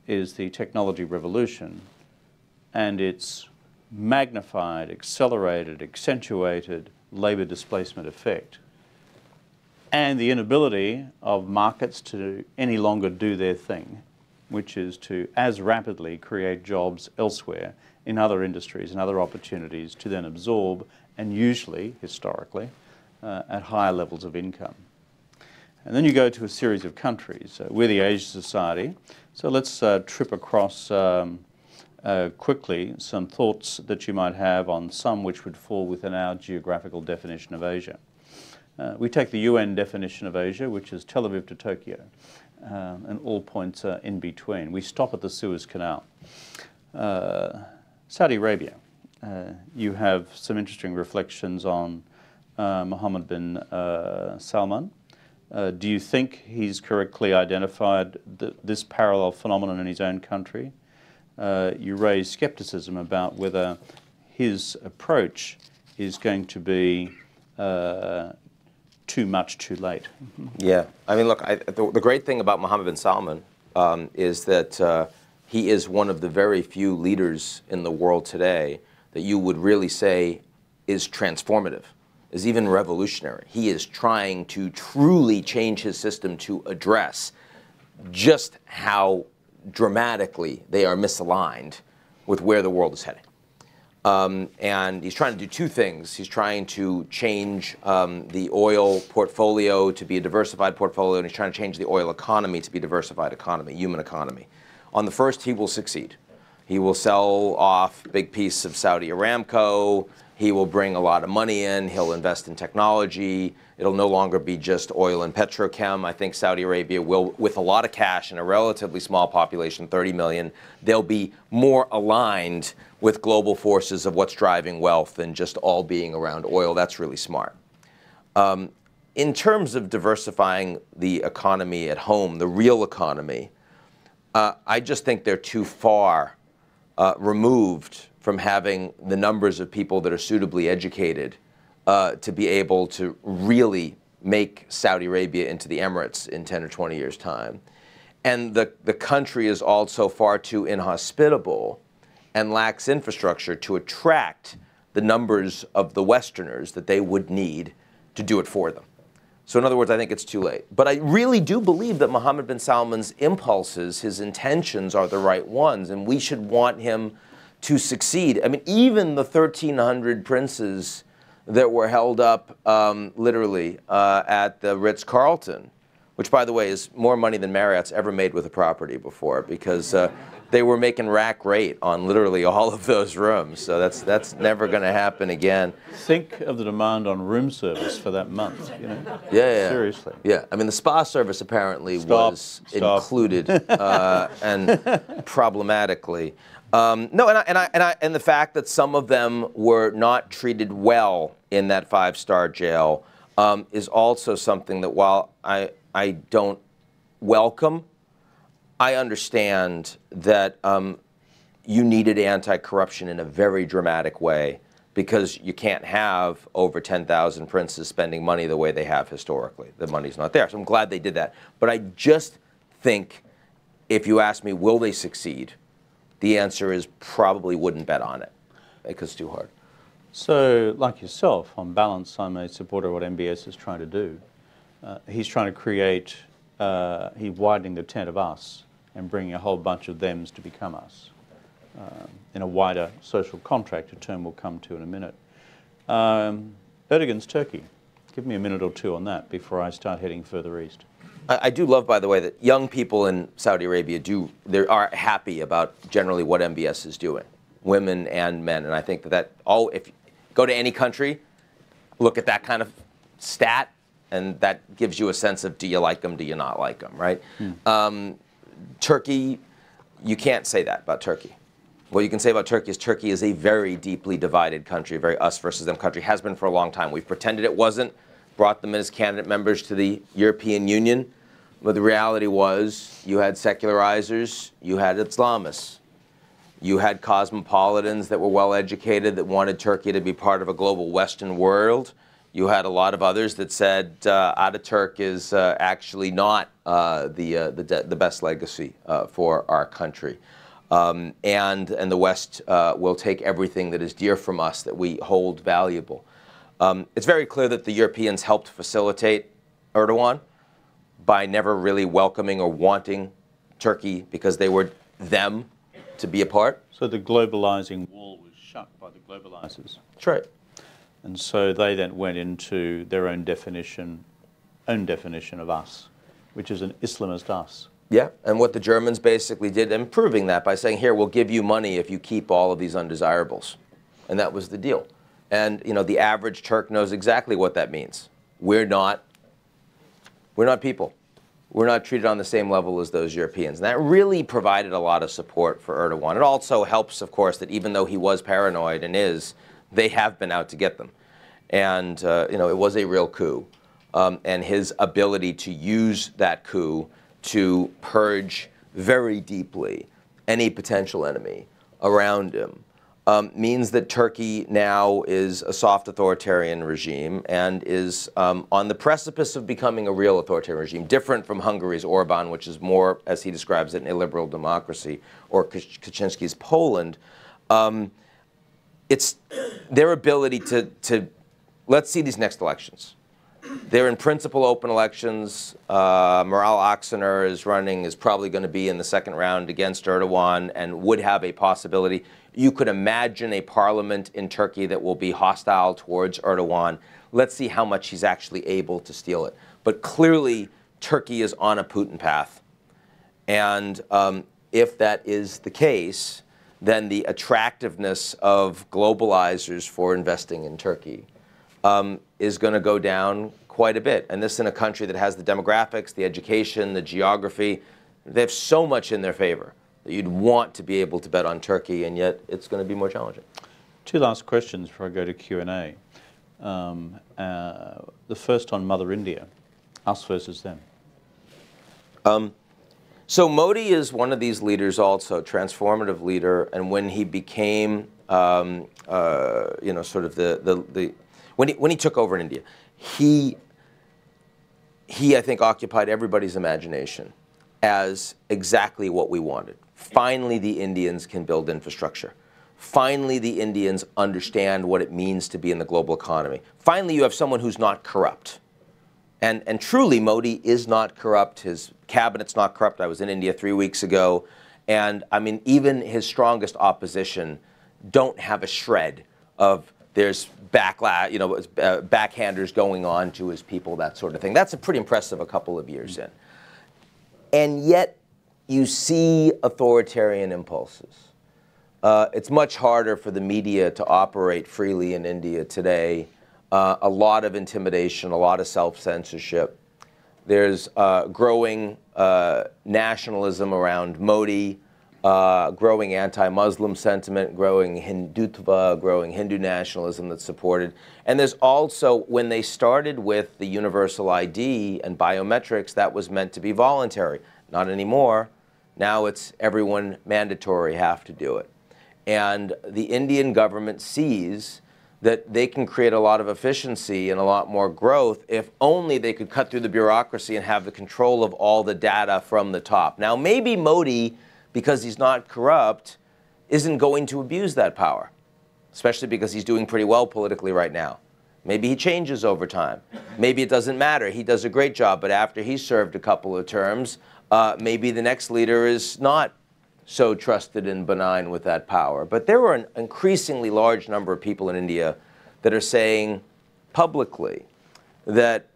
is the technology revolution and its magnified, accelerated, accentuated labor displacement effect, and the inability of markets to any longer do their thing, which is to as rapidly create jobs elsewhere in other industries and other opportunities to then absorb, and usually, historically, at higher levels of income. And then you go to a series of countries. We're the Asia Society, so let's trip across quickly some thoughts that you might have on some which would fall within our geographical definition of Asia. We take the UN definition of Asia, which is Tel Aviv to Tokyo, and all points in between. We stop at the Suez Canal. Saudi Arabia, you have some interesting reflections on Mohammed bin Salman. Do you think he's correctly identified this parallel phenomenon in his own country? You raise skepticism about whether his approach is going to be too much too late. Yeah, I mean, look, the great thing about Mohammed bin Salman is that he is one of the very few leaders in the world today that you would really say is transformative, is even revolutionary. He is trying to truly change his system to address just how dramatically they are misaligned with where the world is heading. And he's trying to do two things. He's trying to change the oil portfolio to be a diversified portfolio, and he's trying to change the oil economy to be a diversified economy, human economy. On the first, he will succeed. He will sell off a big piece of Saudi Aramco. He will bring a lot of money in. He'll invest in technology. It'll no longer be just oil and petrochem. I think Saudi Arabia will, with a lot of cash and a relatively small population, 30 million, they'll be more aligned with global forces of what's driving wealth than just all being around oil. That's really smart. In terms of diversifying the economy at home, the real economy, I just think they're too far removed from having the numbers of people that are suitably educated to be able to really make Saudi Arabia into the Emirates in 10 or 20 years' time. And the country is also far too inhospitable and lacks infrastructure to attract the numbers of the Westerners that they would need to do it for them. So in other words, I think it's too late. But I really do believe that Mohammed bin Salman's impulses, his intentions are the right ones, and we should want him to succeed. I mean, even the 1,300 princes that were held up literally at the Ritz-Carlton, which, by the way, is more money than Marriott's ever made with a property before, because they were making rack rate on literally all of those rooms. So that's never going to happen again. Think of the demand on room service for that month, you know? Yeah. Seriously. Yeah, I mean, the spa service apparently was included and problematically. No, and the fact that some of them were not treated well in that 5-star jail is also something that, while I don't welcome, I understand that you needed anti-corruption in a very dramatic way, because you can't have over 10,000 princes spending money the way they have historically. The money's not there. So I'm glad they did that. But I just think, if you ask me, will they succeed? The answer is probably wouldn't bet on it, because it's too hard. So, like yourself, on balance, I'm a supporter of what MBS is trying to do. He's trying to create, he's widening the tent of us and bringing a whole bunch of thems to become us in a wider social contract, a term we'll come to in a minute. Erdogan's Turkey. Give me a minute or two on that before I start heading further east. I do love, by the way, that young people in Saudi Arabia are happy about generally what MBS is doing, women and men. And I think that if you go to any country, look at that kind of stat, and that gives you a sense of, do you like them, do you not like them, right? Turkey, you can't say that about Turkey. What you can say about Turkey is a very deeply divided country, a very us versus them country, has been for a long time. We've pretended it wasn't, brought them in as candidate members to the European Union. But the reality was, you had secularizers, you had Islamists, you had cosmopolitans that were well-educated that wanted Turkey to be part of a global Western world. You had a lot of others that said Ataturk is actually not the best legacy for our country. And the West will take everything that is dear from us that we hold valuable. It's very clear that the Europeans helped facilitate Erdogan by never really welcoming or wanting Turkey, because they were them to be a part. So the globalizing wall was shut by the globalizers. That's right. And so they then went into their own definition of us, which is an Islamist us. Yeah, and what the Germans basically did, improving that by saying, here, we'll give you money if you keep all of these undesirables. And that was the deal. And, you know, the average Turk knows exactly what that means. We're not people. We're not treated on the same level as those Europeans. And that really provided a lot of support for Erdogan. It also helps, of course, that even though he was paranoid and is, they have been out to get them. And, you know, it was a real coup. And his ability to use that coup to purge very deeply any potential enemy around him means that Turkey now is a soft authoritarian regime and is on the precipice of becoming a real authoritarian regime, different from Hungary's Orban, which is more, as he describes it, an illiberal democracy, or Kaczynski's Poland. It's their ability to let's see these next elections. They're in principle open elections. Meral Akşener is probably going to be in the second round against Erdogan and would have a possibility. You could imagine a parliament in Turkey that will be hostile towards Erdogan. Let's see how much he's actually able to steal it. But clearly, Turkey is on a Putin path. And if that is the case, then the attractiveness of globalizers for investing in Turkey is going to go down quite a bit. And this in a country that has the demographics, the education, the geography. They have so much in their favor that you'd want to be able to bet on Turkey, and yet it's going to be more challenging. Two last questions before I go to Q&A. The first on Mother India, us versus them. So Modi is one of these leaders also, transformative leader, and when he became, you know, sort of when he took over in India, he I think occupied everybody's imagination as exactly what we wanted. Finally, the Indians can build infrastructure. Finally, the Indians understand what it means to be in the global economy. Finally, you have someone who's not corrupt. And truly, Modi is not corrupt. His cabinet's not corrupt. I was in India 3 weeks ago. And I mean, even his strongest opposition don't have a shred of there's backhanders going on to his people, that sort of thing. That's a pretty impressive a couple of years in. And yet, you see authoritarian impulses. It's much harder for the media to operate freely in India today. A lot of intimidation, a lot of self-censorship. There's growing nationalism around Modi, growing anti-Muslim sentiment, growing Hindutva, growing Hindu nationalism that's supported. And there's also, when they started with the universal ID and biometrics, that was meant to be voluntary. Not anymore. Now it's everyone mandatory, have to do it. And the Indian government sees that they can create a lot of efficiency and a lot more growth if only they could cut through the bureaucracy and have the control of all the data from the top. Now, maybe Modi, because he's not corrupt, isn't going to abuse that power, especially because he's doing pretty well politically right now. Maybe he changes over time. Maybe it doesn't matter. He does a great job, but after he's served a couple of terms, maybe the next leader is not so trusted and benign with that power. But there are an increasingly large number of people in India that are saying publicly that,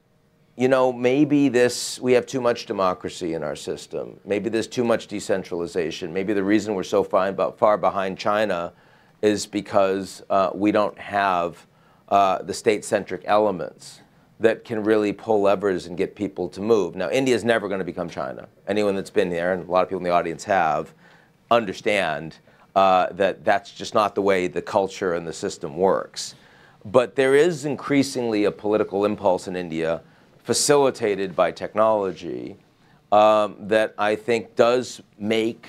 you know, maybe we have too much democracy in our system. Maybe there's too much decentralization. Maybe the reason we're so far behind China is because we don't have the state-centric elements that can really pull levers and get people to move. Now, India is never going to become China. Anyone that's been there, and a lot of people in the audience have, understand that that's just not the way the culture and the system works. But there is increasingly a political impulse in India, facilitated by technology, that I think does make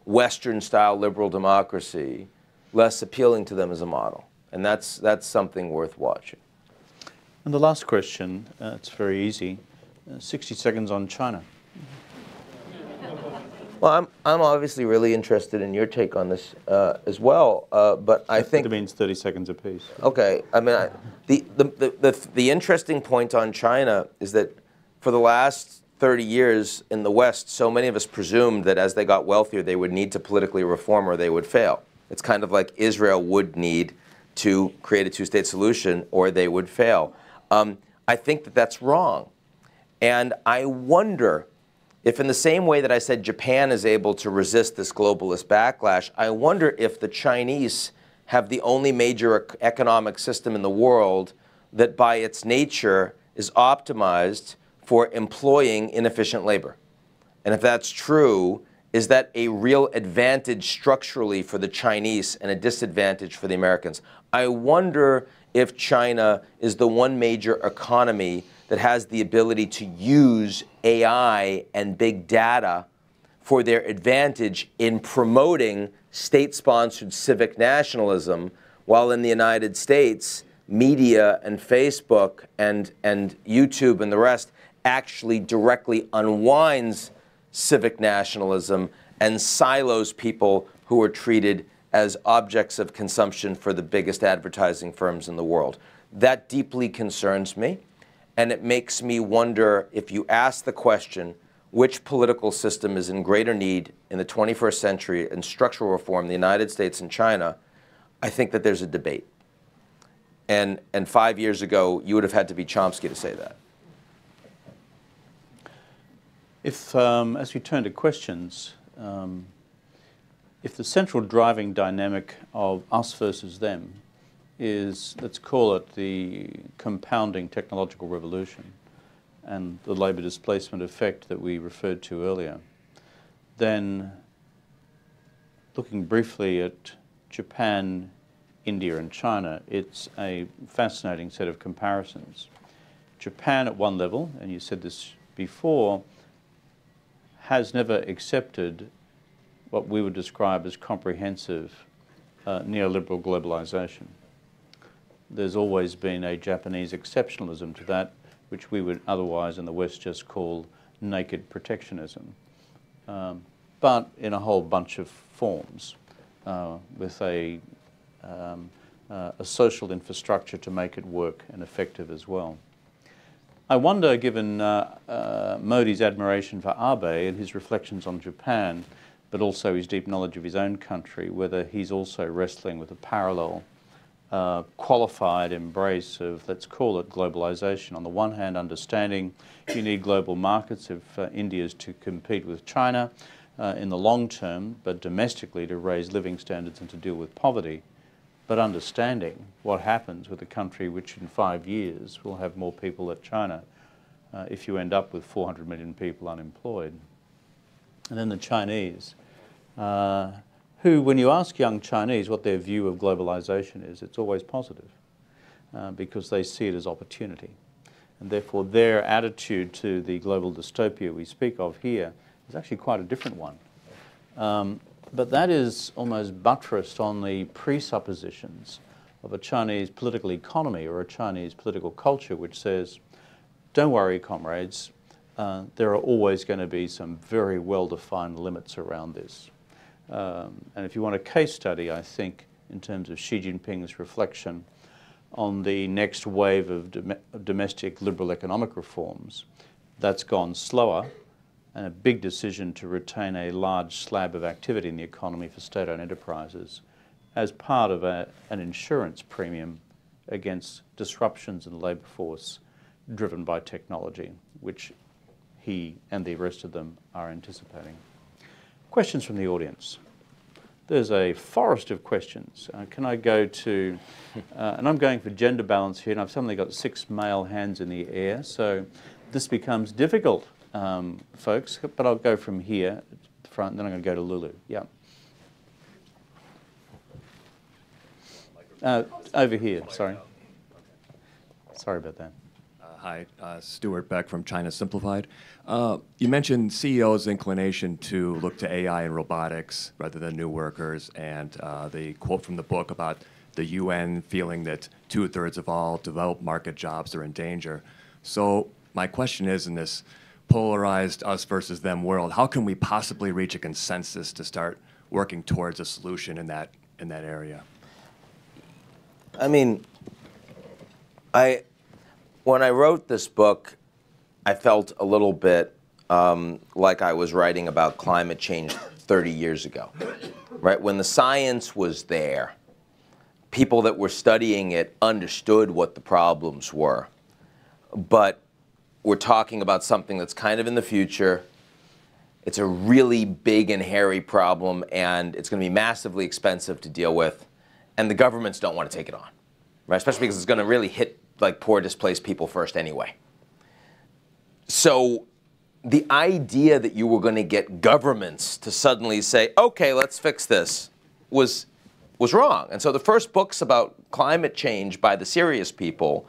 Western-style liberal democracy less appealing to them as a model. And that's something worth watching. And the last question, it's very easy. 60 seconds on China. Well, I'm obviously really interested in your take on this as well, but I think it means 30 seconds apiece. Okay, I mean, the interesting point on China is that for the last 30 years in the West, so many of us presumed that as they got wealthier, they would need to politically reform or they would fail. It's kind of like Israel would need to create a two-state solution or they would fail. I think that that's wrong, and I wonder if in the same way that I said Japan is able to resist this globalist backlash, I wonder if the Chinese have the only major economic system in the world that by its nature is optimized for employing inefficient labor. And if that's true, is that a real advantage structurally for the Chinese and a disadvantage for the Americans? I wonder if China is the one major economy that has the ability to use AI and big data for their advantage in promoting state-sponsored civic nationalism, while in the United States, media and Facebook and YouTube and the rest actually directly unwinds civic nationalism and silos people who are treated as objects of consumption for the biggest advertising firms in the world. That deeply concerns me. And it makes me wonder, if you ask the question, which political system is in greater need in the 21st century in structural reform, the United States and China, I think that there's a debate. And 5 years ago, you would have had to be Chomsky to say that. If, as we turn to questions, if the central driving dynamic of us versus them is, let's call it the compounding technological revolution and the labour displacement effect that we referred to earlier, then looking briefly at Japan, India and China, it's a fascinating set of comparisons. Japan at one level, and you said this before, has never accepted what we would describe as comprehensive neoliberal globalization. there's always been a Japanese exceptionalism to that, which we would otherwise in the West just call naked protectionism, but in a whole bunch of forms, with a social infrastructure to make it work and effective as well. I wonder, given Modi's admiration for Abe and his reflections on Japan, but also his deep knowledge of his own country, whether he's also wrestling with a parallel qualified embrace of, let's call it, globalization. On the one hand, understanding you need global markets if India is to compete with China in the long term, but domestically to raise living standards and to deal with poverty. But understanding what happens with a country which in 5 years will have more people than China if you end up with 400 million people unemployed. And then the Chinese, who, when you ask young Chinese what their view of globalization is, it's always positive because they see it as opportunity. And therefore their attitude to the global dystopia we speak of here is actually quite a different one. But that is almost buttressed on the presuppositions of a Chinese political economy or a Chinese political culture which says, don't worry, comrades, there are always going to be some very well-defined limits around this. And if you want a case study, I think, in terms of Xi Jinping's reflection on the next wave of domestic liberal economic reforms, that's gone slower, and a big decision to retain a large slab of activity in the economy for state-owned enterprises as part of an insurance premium against disruptions in the labour force driven by technology, which he and the rest of them are anticipating. Questions from the audience? There's a forest of questions. Can I go to, and I'm going for gender balance here, and I've suddenly got 6 male hands in the air, so this becomes difficult. Folks, but I'll go from here at the front, and then I'm going to go to Lulu. Yeah. Over here, sorry. Sorry about that. Hi, Stuart Beck from China Simplified. You mentioned CEO's inclination to look to AI and robotics rather than new workers, and the quote from the book about the UN feeling that 2/3 of all developed market jobs are in danger. So my question is, in this polarized us versus them world, how can we possibly reach a consensus to start working towards a solution in that area? I mean, when I wrote this book, I felt a little bit like I was writing about climate change 30 years ago, right? When the science was there, people that were studying it understood what the problems were, but we're talking about something that's kind of in the future. It's a really big and hairy problem, and it's going to be massively expensive to deal with, and the governments don't want to take it on, right? Especially because it's going to really hit like poor displaced people first anyway. So the idea that you were going to get governments to suddenly say, okay, let's fix this, was wrong. And so the first books about climate change by the serious people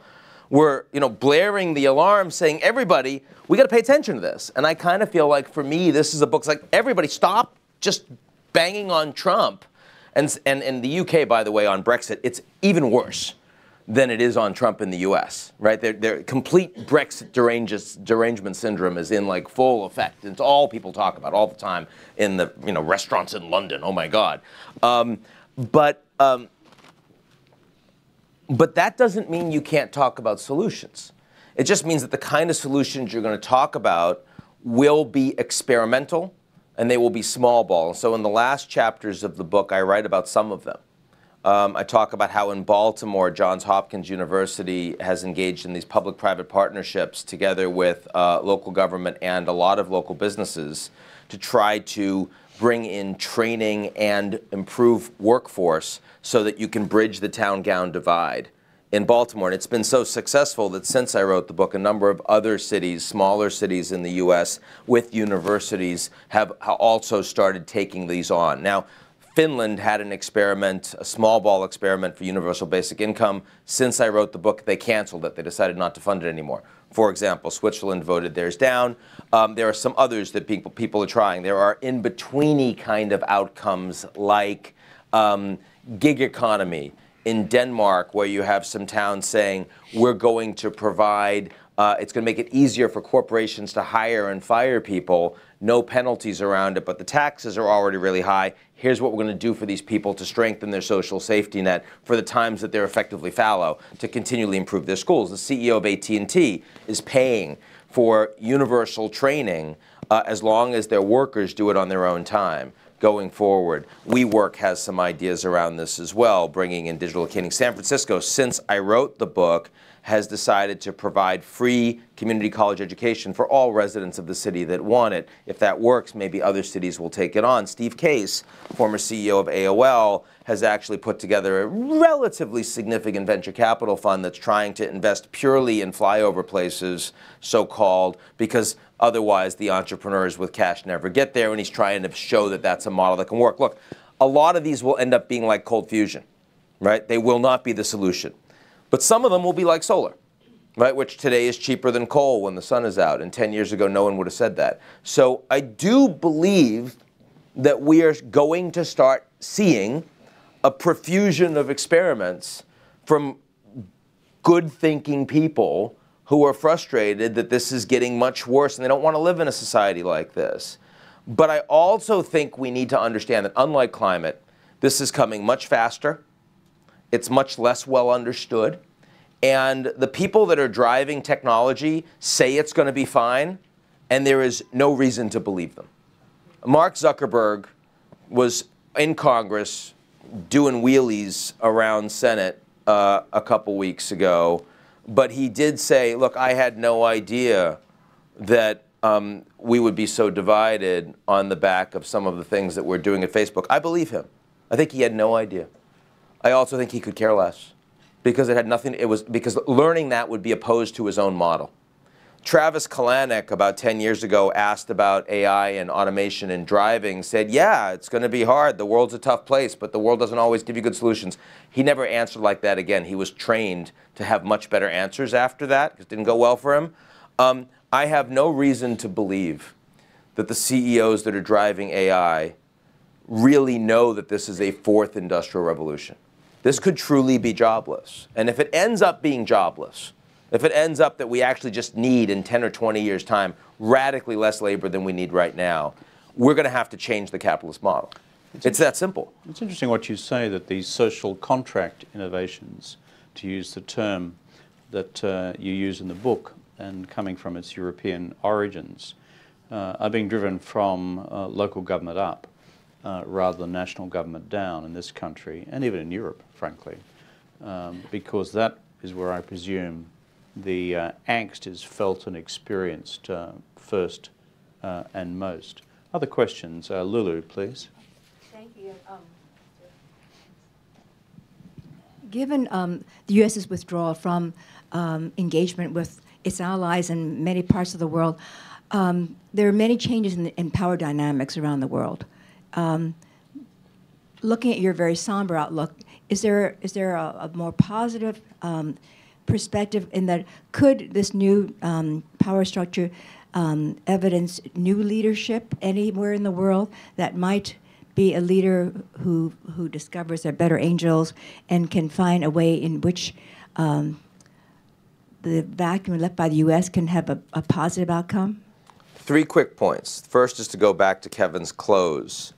were, blaring the alarm, saying, everybody, we got to pay attention to this. And I kind of feel like, for me, this is a book like, everybody stop just banging on Trump. And in the UK, by the way, on Brexit, it's even worse than it is on Trump in the US, right? Their complete Brexit derangement syndrome is in like full effect. It's all people talk about all the time in the restaurants in London. Oh my God. But that doesn't mean you can't talk about solutions. It just means that the kind of solutions you're going to talk about will be experimental, and they will be small ball. So in the last chapters of the book, I write about some of them. I talk about how in Baltimore, Johns Hopkins University has engaged in these public-private partnerships together with local government and a lot of local businesses to try to bring in training and improve workforce so that you can bridge the town-gown divide in Baltimore. And it's been so successful that since I wrote the book, a number of other cities, smaller cities in the US with universities have also started taking these on. Now, Finland had an experiment, a small ball experiment for universal basic income. Since I wrote the book, they canceled it. They decided not to fund it anymore. For example, Switzerland voted theirs down. There are some others that people are trying. There are in-betweeny kind of outcomes like gig economy in Denmark, where you have some towns saying, we're going to provide, it's going to make it easier for corporations to hire and fire people, no penalties around it, but the taxes are already really high. Here's what we're going to do for these people to strengthen their social safety net for the times that they're effectively fallow, to continually improve their schools. The CEO of AT&T is paying for universal training as long as their workers do it on their own time. Going forward, WeWork has some ideas around this as well, bringing in digital accounting. San Francisco, since I wrote the book, has decided to provide free community college education for all residents of the city that want it. If that works, maybe other cities will take it on. Steve Case, former CEO of AOL, has actually put together a relatively significant venture capital fund that's trying to invest purely in flyover places, so-called, because otherwise the entrepreneurs with cash never get there, and he's trying to show that that's a model that can work. Look, a lot of these will end up being like cold fusion, right? They will not be the solution. But some of them will be like solar, right, which today is cheaper than coal when the sun is out, and 10 years ago no one would have said that. So I do believe that we are going to start seeing a profusion of experiments from good-thinking people who are frustrated that this is getting much worse and they don't want to live in a society like this. But I also think we need to understand that, unlike climate, this is coming much faster. It's much less well understood. And the people that are driving technology say it's going to be fine, and there is no reason to believe them. Mark Zuckerberg was in Congress doing wheelies around Senate a couple weeks ago, but he did say, look, I had no idea that we would be so divided on the back of some of the things that we're doing at Facebook. I believe him. I think he had no idea. I also think he could care less, because it had nothing, because learning that would be opposed to his own model. Travis Kalanick, about 10 years ago, asked about AI and automation in driving, said, yeah, it's going to be hard. The world's a tough place, but the world doesn't always give you good solutions. He never answered like that again. He was trained to have much better answers after that, because it didn't go well for him. I have no reason to believe that the CEOs that are driving AI really know that this is a fourth industrial revolution. This could truly be jobless. And if it ends up being jobless, if it ends up that we actually just need, in 10 or 20 years' time, radically less labor than we need right now, we're going to have to change the capitalist model. It's that simple. It's interesting what you say, that these social contract innovations, to use the term that you use in the book, and coming from its European origins, are being driven from local government up rather than national government down in this country, and even in Europe, frankly, because that is where I presume the angst is felt and experienced first and most. Other questions? Lulu, please. Thank you. Given the U.S.'s withdrawal from engagement with its allies in many parts of the world, there are many changes in power dynamics around the world. Looking at your very somber outlook, is there a more positive perspective in that could this new power structure evidence new leadership anywhere in the world that might be a leader who discovers their better angels and can find a way in which the vacuum left by the U.S. can have a positive outcome? 3 quick points. First is to go back to Kevin's close,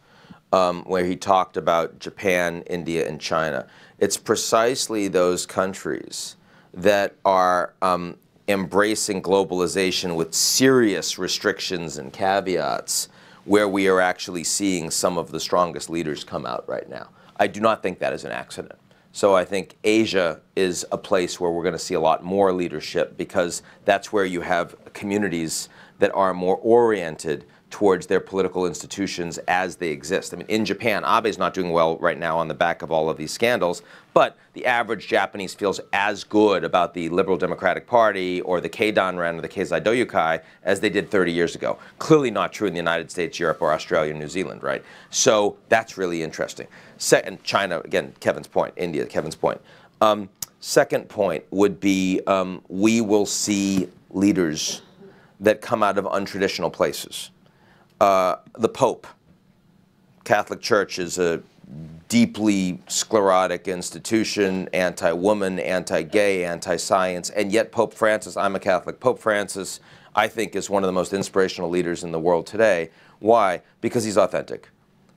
where he talked about Japan, India, and China. It's precisely those countries that are embracing globalization with serious restrictions and caveats where we are actually seeing some of the strongest leaders come out right now. I do not think that is an accident. So I think Asia is a place where we're going to see a lot more leadership, because that's where you have communities that are more oriented towards their political institutions as they exist. I mean, in Japan, Abe is not doing well right now on the back of all of these scandals, but the average Japanese feels as good about the Liberal Democratic Party or the Keidanren or the Keizai Doyukai as they did 30 years ago. Clearly not true in the United States, Europe, or Australia, New Zealand, right? So that's really interesting. Second, China, again, Kevin's point. India, Kevin's point. Second point would be we will see leaders that come out of untraditional places. The Pope, Catholic Church, is a deeply sclerotic institution, anti-woman, anti-gay, anti-science, and yet Pope Francis, I'm a Catholic, Pope Francis, I think, is one of the most inspirational leaders in the world today. Why? Because he's authentic.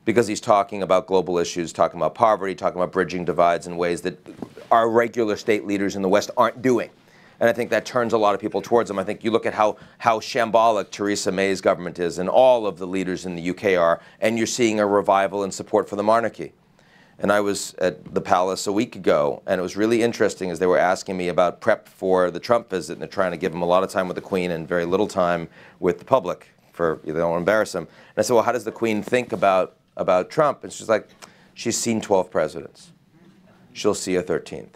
Because he's talking about global issues, talking about poverty, talking about bridging divides in ways that our regular state leaders in the West aren't doing. And I think that turns a lot of people towards him. I think you look at how shambolic Theresa May's government is and all of the leaders in the UK are, and you're seeing a revival and support for the monarchy. And I was at the palace a week ago, and it was really interesting as they were asking me about prep for the Trump visit, and they're trying to give him a lot of time with the Queen and very little time with the public for they don't want to embarrass him. And I said, well, how does the Queen think about Trump? And she's like, she's seen 12 presidents. She'll see a 13th.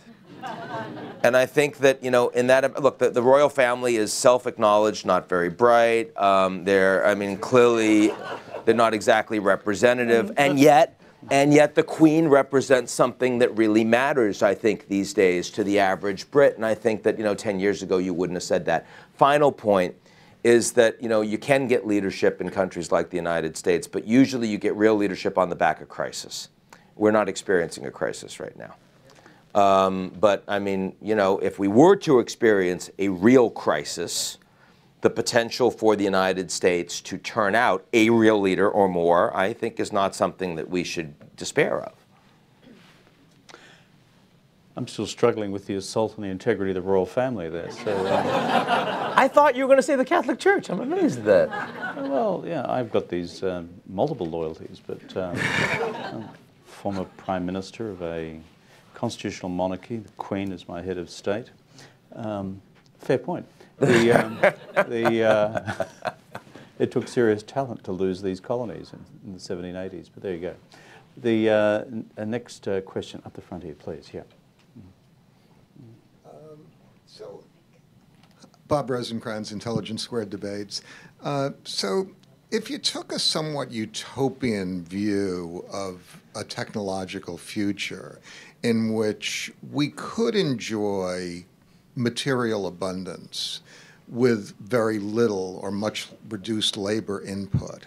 And I think that, you know, in that, look, the royal family is self-acknowledged, not very bright. Clearly, they're not exactly representative, and yet the Queen represents something that really matters, I think, these days to the average Brit. And I think that, 10 years ago, you wouldn't have said that. Final point is that, you can get leadership in countries like the United States, but usually you get real leadership on the back of crisis. We're not experiencing a crisis right now. But if we were to experience a real crisis, the potential for the United States to turn out a real leader or more, I think, is not something that we should despair of. I'm still struggling with the assault on the integrity of the royal family there. So, I thought you were going to say the Catholic Church. I'm amazed at that. Well, yeah, I've got these multiple loyalties, but I'm former Prime Minister of a constitutional monarchy. The Queen is my head of state. Fair point. It took serious talent to lose these colonies in the 1780s, but there you go. The next question up the front here, please. Yeah. So, Bob Rosencrantz, Intelligence Squared Debates. So, if you took a somewhat utopian view of a technological future in which we could enjoy material abundance with very little or much reduced labor input,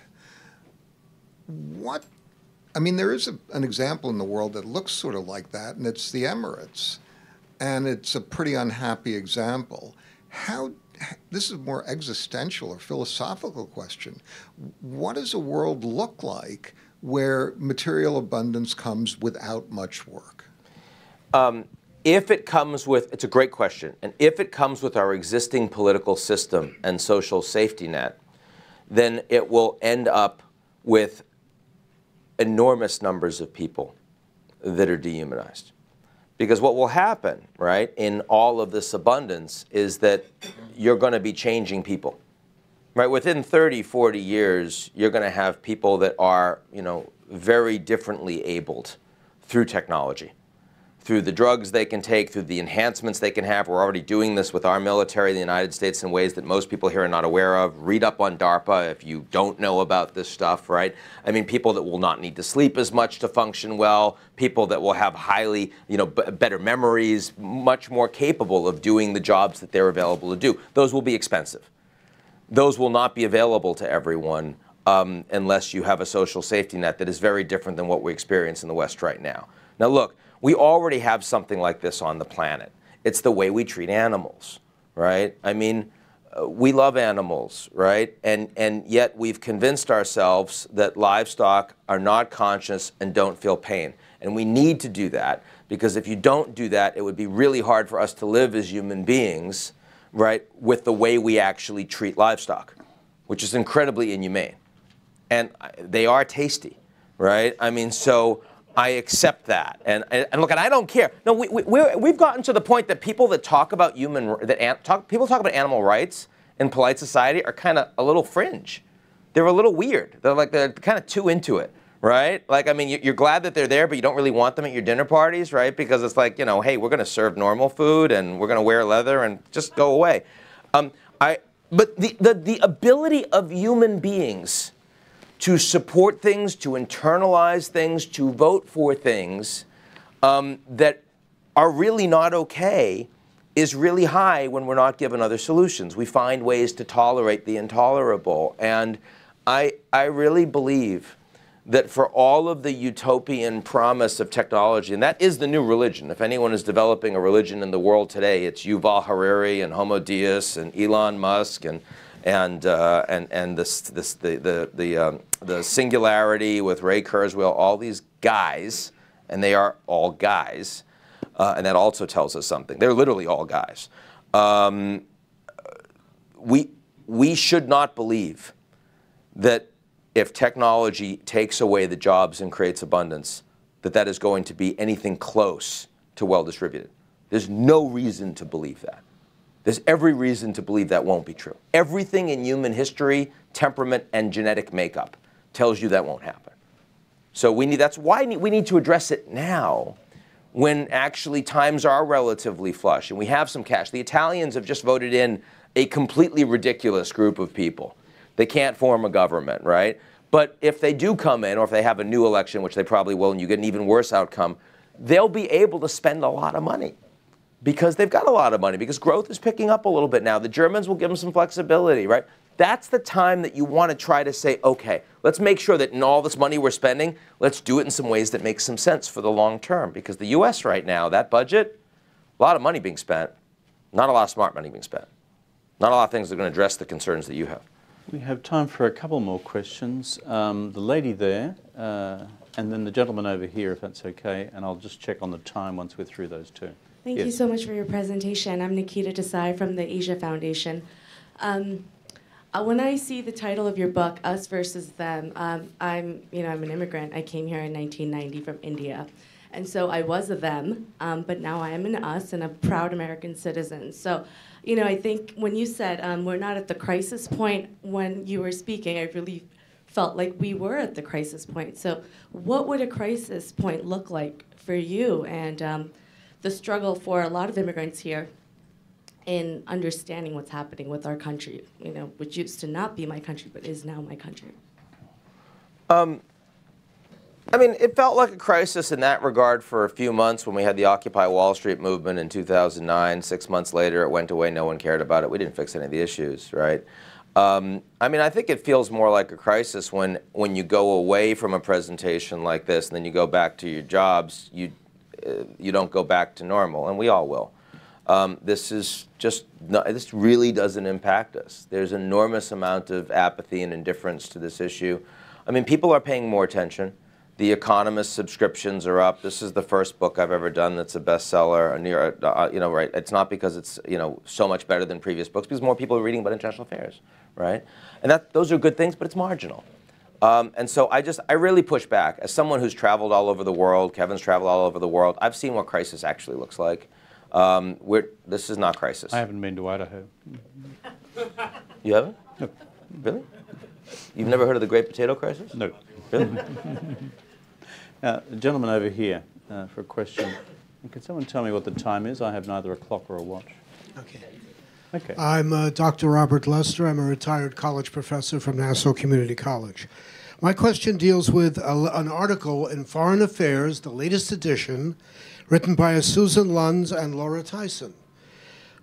there is an example in the world that looks sort of like that, and it's the Emirates. And it's a pretty unhappy example. This is a more existential or philosophical question. What does a world look like where material abundance comes without much work? If it comes with, it's a great question, and if it comes with our existing political system and social safety net, then it will end up with enormous numbers of people that are dehumanized. Because what will happen, right, in all of this abundance is that you're going to be changing people. Right? Within 30, 40 years, you're going to have people that are, very differently abled through technology, through the drugs they can take, through the enhancements they can have. We're already doing this with our military in the United States in ways that most people here are not aware of. Read up on DARPA if you don't know about this stuff, right? People that will not need to sleep as much to function well, people that will have highly, better memories, much more capable of doing the jobs that they're available to do. Those will be expensive. Those will not be available to everyone unless you have a social safety net that is very different than what we experience in the West right now. Now, look, we already have something like this on the planet. It's the way we treat animals, right? We love animals, right? And yet we've convinced ourselves that livestock are not conscious and don't feel pain. And we need to do that, because if you don't do that, it would be really hard for us to live as human beings, right, with the way we actually treat livestock, which is incredibly inhumane. And they are tasty, right? So I accept that, and look, and I don't care. No, we've gotten to the point that people that talk about people talk about animal rights in polite society are kind of a little fringe. They're a little weird. They're kind of too into it, right? You're glad that they're there, but you don't really want them at your dinner parties, right? Because it's like, hey, we're going to serve normal food and we're going to wear leather and just go away. But the ability of human beings to support things, to internalize things, to vote for things that are really not okay is really high when we're not given other solutions. We find ways to tolerate the intolerable. And I really believe that for all of the utopian promise of technology, and that is the new religion. If anyone is developing a religion in the world today, it's Yuval Harari and Homo Deus and Elon Musk and the singularity with Ray Kurzweil, all these guys, and they are all guys, and that also tells us something. They're literally all guys. We should not believe that if technology takes away the jobs and creates abundance, that is going to be anything close to well distributed. There's no reason to believe that. There's every reason to believe that won't be true. Everything in human history, temperament, and genetic makeup tells you that won't happen. So that's why we need to address it now, when actually times are relatively flush and we have some cash. The Italians have just voted in a completely ridiculous group of people. They can't form a government, right? But if they do come in, or if they have a new election, which they probably will, and you get an even worse outcome, they'll be able to spend a lot of money because they've got a lot of money, because growth is picking up a little bit now. The Germans will give them some flexibility, right? That's the time that you want to try to say, okay, let's make sure that in all this money we're spending, let's do it in some ways that make some sense for the long term. Because the US right now, that budget, a lot of money being spent, not a lot of smart money being spent. Not a lot of things that are going to address the concerns that you have. We have time for a couple more questions. The lady there, and then the gentleman over here, if that's okay, and I'll just check on the time once we're through those two. Thank you so much for your presentation. I'm Nikita Desai from the Asia Foundation. When I see the title of your book, Us versus Them, I'm an immigrant. I came here in 1990 from India. And so I was a them, but now I am an us and a proud American citizen. So, I think when you said we're not at the crisis point, when you were speaking, I really felt like we were at the crisis point. So what would a crisis point look like for you and the struggle for a lot of immigrants here in understanding what's happening with our country, which used to not be my country, but is now my country? It felt like a crisis in that regard for a few months when we had the Occupy Wall Street movement in 2009. 6 months later, it went away. No one cared about it. We didn't fix any of the issues, right? I think it feels more like a crisis when you go away from a presentation like this and then you go back to your jobs. You don't go back to normal, and we all will. This really doesn't impact us. There's an enormous amount of apathy and indifference to this issue. People are paying more attention. The Economist subscriptions are up. This is the first book I've ever done that's a bestseller. Right? It's not because it's so much better than previous books, because more people are reading about international affairs, right? And those are good things, but it's marginal. And so I really push back. As someone who's traveled all over the world, Kevin's traveled all over the world, I've seen what crisis actually looks like. This is not crisis. I haven't been to Idaho. You haven't? No. Really? You've never heard of the Great Potato Crisis? No. Really? The gentleman over here for a question. Can someone tell me what the time is? I have neither a clock or a watch. Okay. I'm Dr. Robert Lester. I'm a retired college professor from Nassau Community College. My question deals with an article in Foreign Affairs, the latest edition, written by Susan Lunds and Laura Tyson,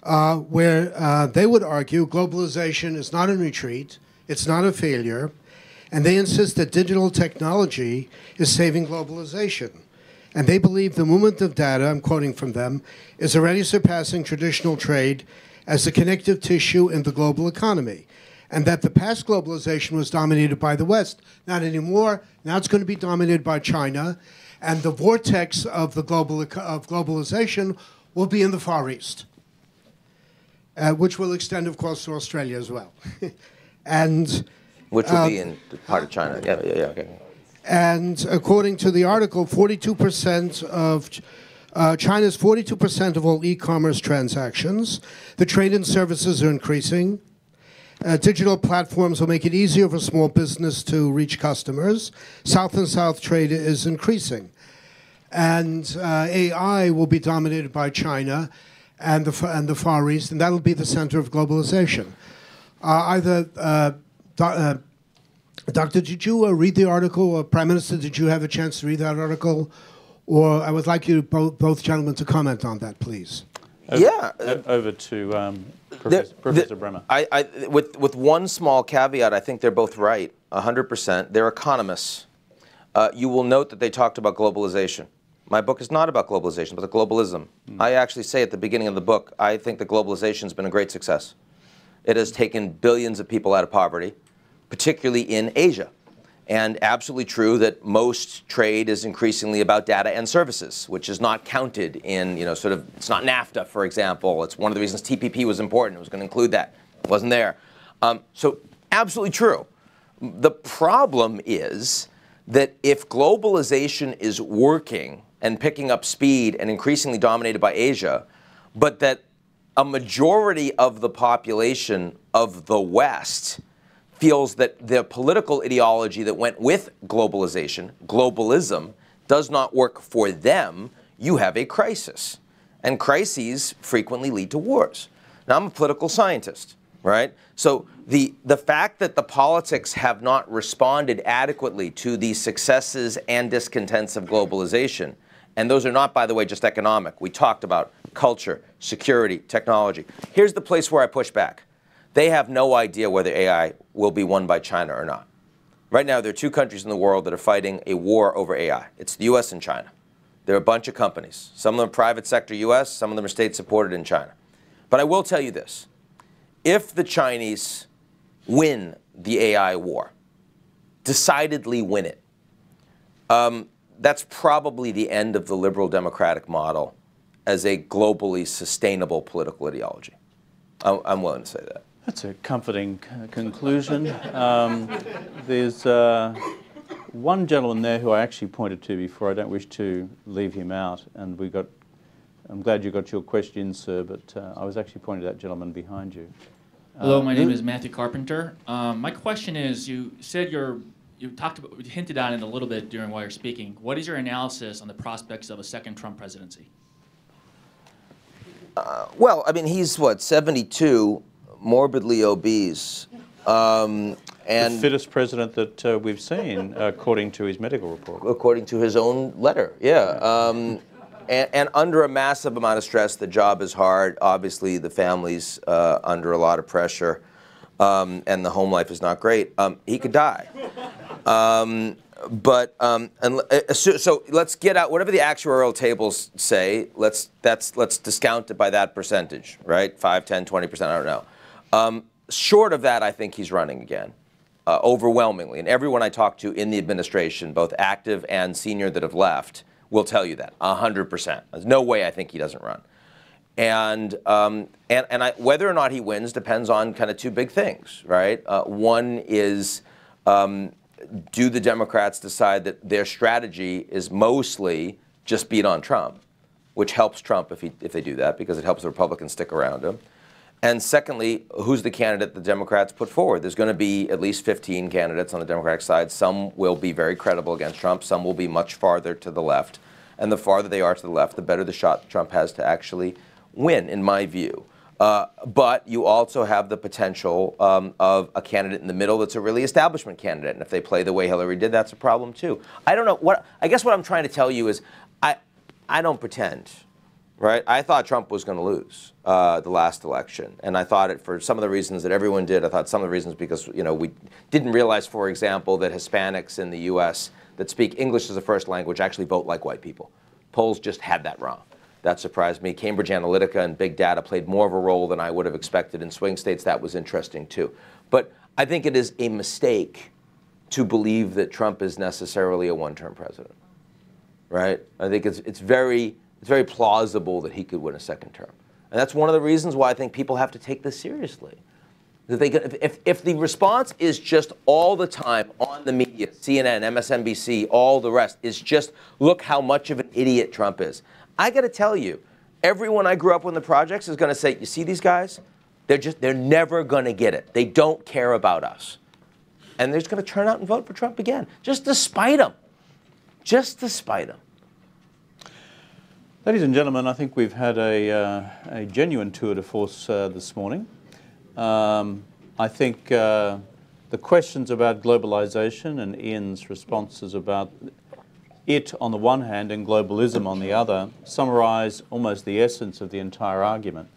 where they would argue globalization is not in retreat, it's not a failure, and they insist that digital technology is saving globalization. And they believe the movement of data, I'm quoting from them, is already surpassing traditional trade as the connective tissue in the global economy, and that the past globalization was dominated by the West. Not anymore. Now it's going to be dominated by China, and the vortex of the globalization will be in the Far East, which will extend, of course, to Australia as well. Which will be in part of China. Yeah, okay. And according to the article, 42% of China's 42% of all e-commerce transactions. The trade and services are increasing. Digital platforms will make it easier for small business to reach customers. South and South trade is increasing. And AI will be dominated by China and the Far East, and that'll be the center of globalization. Doctor, did you read the article? Or Prime Minister, did you have a chance to read that article? Or I would like you both gentlemen to comment on that, please. Over to Professor Bremmer. With one small caveat, I think they're both right, 100%. They're economists. you will note that they talked about globalization. My book is not about globalization, but the globalism. I actually say at the beginning of the book, I think that globalization has been a great success. It has taken billions of people out of poverty, particularly in Asia. And absolutely true that most trade is increasingly about data and services, which is not counted in, sort of, it's not NAFTA, for example. It's one of the reasons TPP was important. It was going to include that. It wasn't there. So absolutely true. The problem is that if globalization is working and picking up speed and increasingly dominated by Asia, but that a majority of the population of the West feels that the political ideology that went with globalization, globalism, does not work for them, you have a crisis. And crises frequently lead to wars. Now, I'm a political scientist, right? So the fact that the politics have not responded adequately to the successes and discontents of globalization, and those are not, by the way, just economic. We talked about culture, security, technology. Here's the place where I push back. They have no idea whether AI will be won by China or not. Right now, there are two countries in the world that are fighting a war over AI. It's the US and China. There are a bunch of companies. Some of them are private sector US, some of them are state-supported in China. But I will tell you this. If the Chinese win the AI war, decidedly win it, that's probably the end of the liberal democratic model as a globally sustainable political ideology. I'm willing to say that. That's a comforting conclusion. There's one gentleman there who I actually pointed to before. I don't wish to leave him out, and I'm glad you got your question, sir, but I was actually pointing to that gentleman behind you. Hello, my name is Matthew Carpenter. My question is, you said you hinted at it a little bit while you're speaking. What is your analysis on the prospects of a second Trump presidency? Well, I mean, he's, 72, morbidly obese. And the fittest president that we've seen, according to his medical report. According to his own letter, yeah. And under a massive amount of stress. The job is hard. Obviously, the family's under a lot of pressure, and the home life is not great. He could die. So let's get out whatever the actuarial tables say. Let's discount it by that percentage, right? 5, 10, 20%. I don't know. Short of that, I think he's running again, overwhelmingly. And everyone I talk to in the administration, both active and senior that have left, will tell you that 100%. There's no way I think he doesn't run. And whether or not he wins depends on kind of two big things, right? One is, do the Democrats decide that their strategy is mostly just beat on Trump, which helps Trump if they do that, because it helps the Republicans stick around him. And secondly, who's the candidate the Democrats put forward? There's going to be at least 15 candidates on the Democratic side. Some will be very credible against Trump. Some will be much farther to the left. And the farther they are to the left, the better the shot Trump has to actually win, in my view. But you also have the potential of a candidate in the middle that's a really establishment candidate. And if they play the way Hillary did, that's a problem too. I don't know. I guess what I'm trying to tell you is I don't pretend. Right? I thought Trump was going to lose the last election, and I thought it for some of the reasons that everyone did. I thought some of the reasons because we didn't realize, for example, that Hispanics in the U.S. that speak English as a first language actually vote like white people. Polls just had that wrong. That surprised me. Cambridge Analytica and big data played more of a role than I would have expected in swing states. That was interesting too. But I think it is a mistake to believe that Trump is necessarily a one-term president. Right? I think it's very plausible that he could win a second term. And that's one of the reasons why I think people have to take this seriously. If the response is just all the time on the media, CNN, MSNBC, all the rest, is just look how much of an idiot Trump is. I got to tell you, everyone I grew up with in the projects is going to say, you see these guys? They're never going to get it. They don't care about us. And they're just going to turn out and vote for Trump again, just to spite him. Just to spite him. Ladies and gentlemen, I think we've had a genuine tour de force this morning. I think the questions about globalization and Ian's responses about it on the one hand and globalism on the other summarize almost the essence of the entire argument.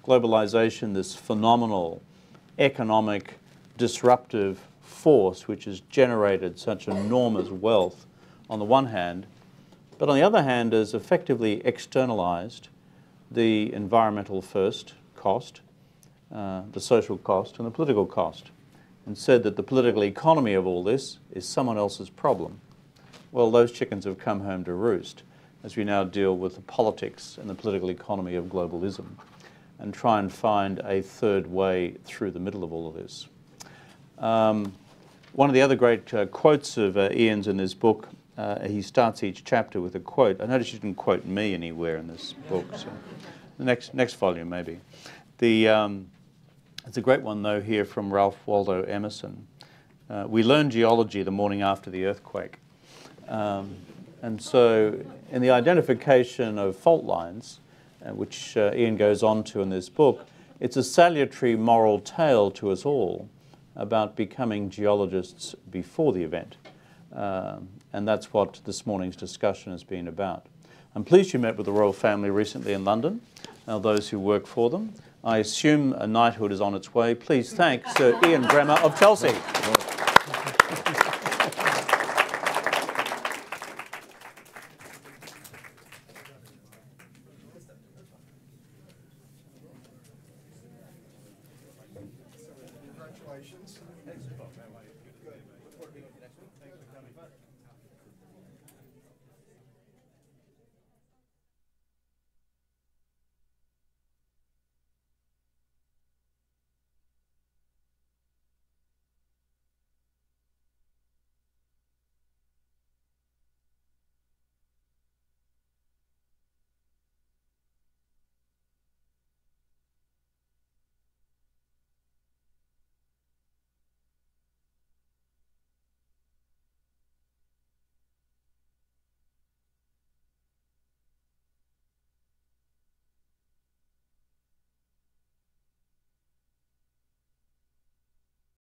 Globalization, this phenomenal economic disruptive force which has generated such enormous wealth on the one hand, but on the other hand has effectively externalized the environmental first cost, the social cost, and the political cost, and said that the political economy of all this is someone else's problem. Well, those chickens have come home to roost as we now deal with the politics and the political economy of globalism and try and find a third way through the middle of all of this. One of the other great quotes of Ian's in this book, he starts each chapter with a quote. I noticed you didn't quote me anywhere in this book, so the next volume maybe. It's a great one though here from Ralph Waldo Emerson. We learned geology the morning after the earthquake. And so in the identification of fault lines, which Ian goes on to in this book, it's a salutary moral tale to us all about becoming geologists before the event. And that's what this morning's discussion has been about. I'm pleased you met with the royal family recently in London, those who work for them. I assume a knighthood is on its way. Please thank Sir Ian Bremmer of Chelsea. Congratulations. Good. Look forward to being with you next week. Thanks for coming.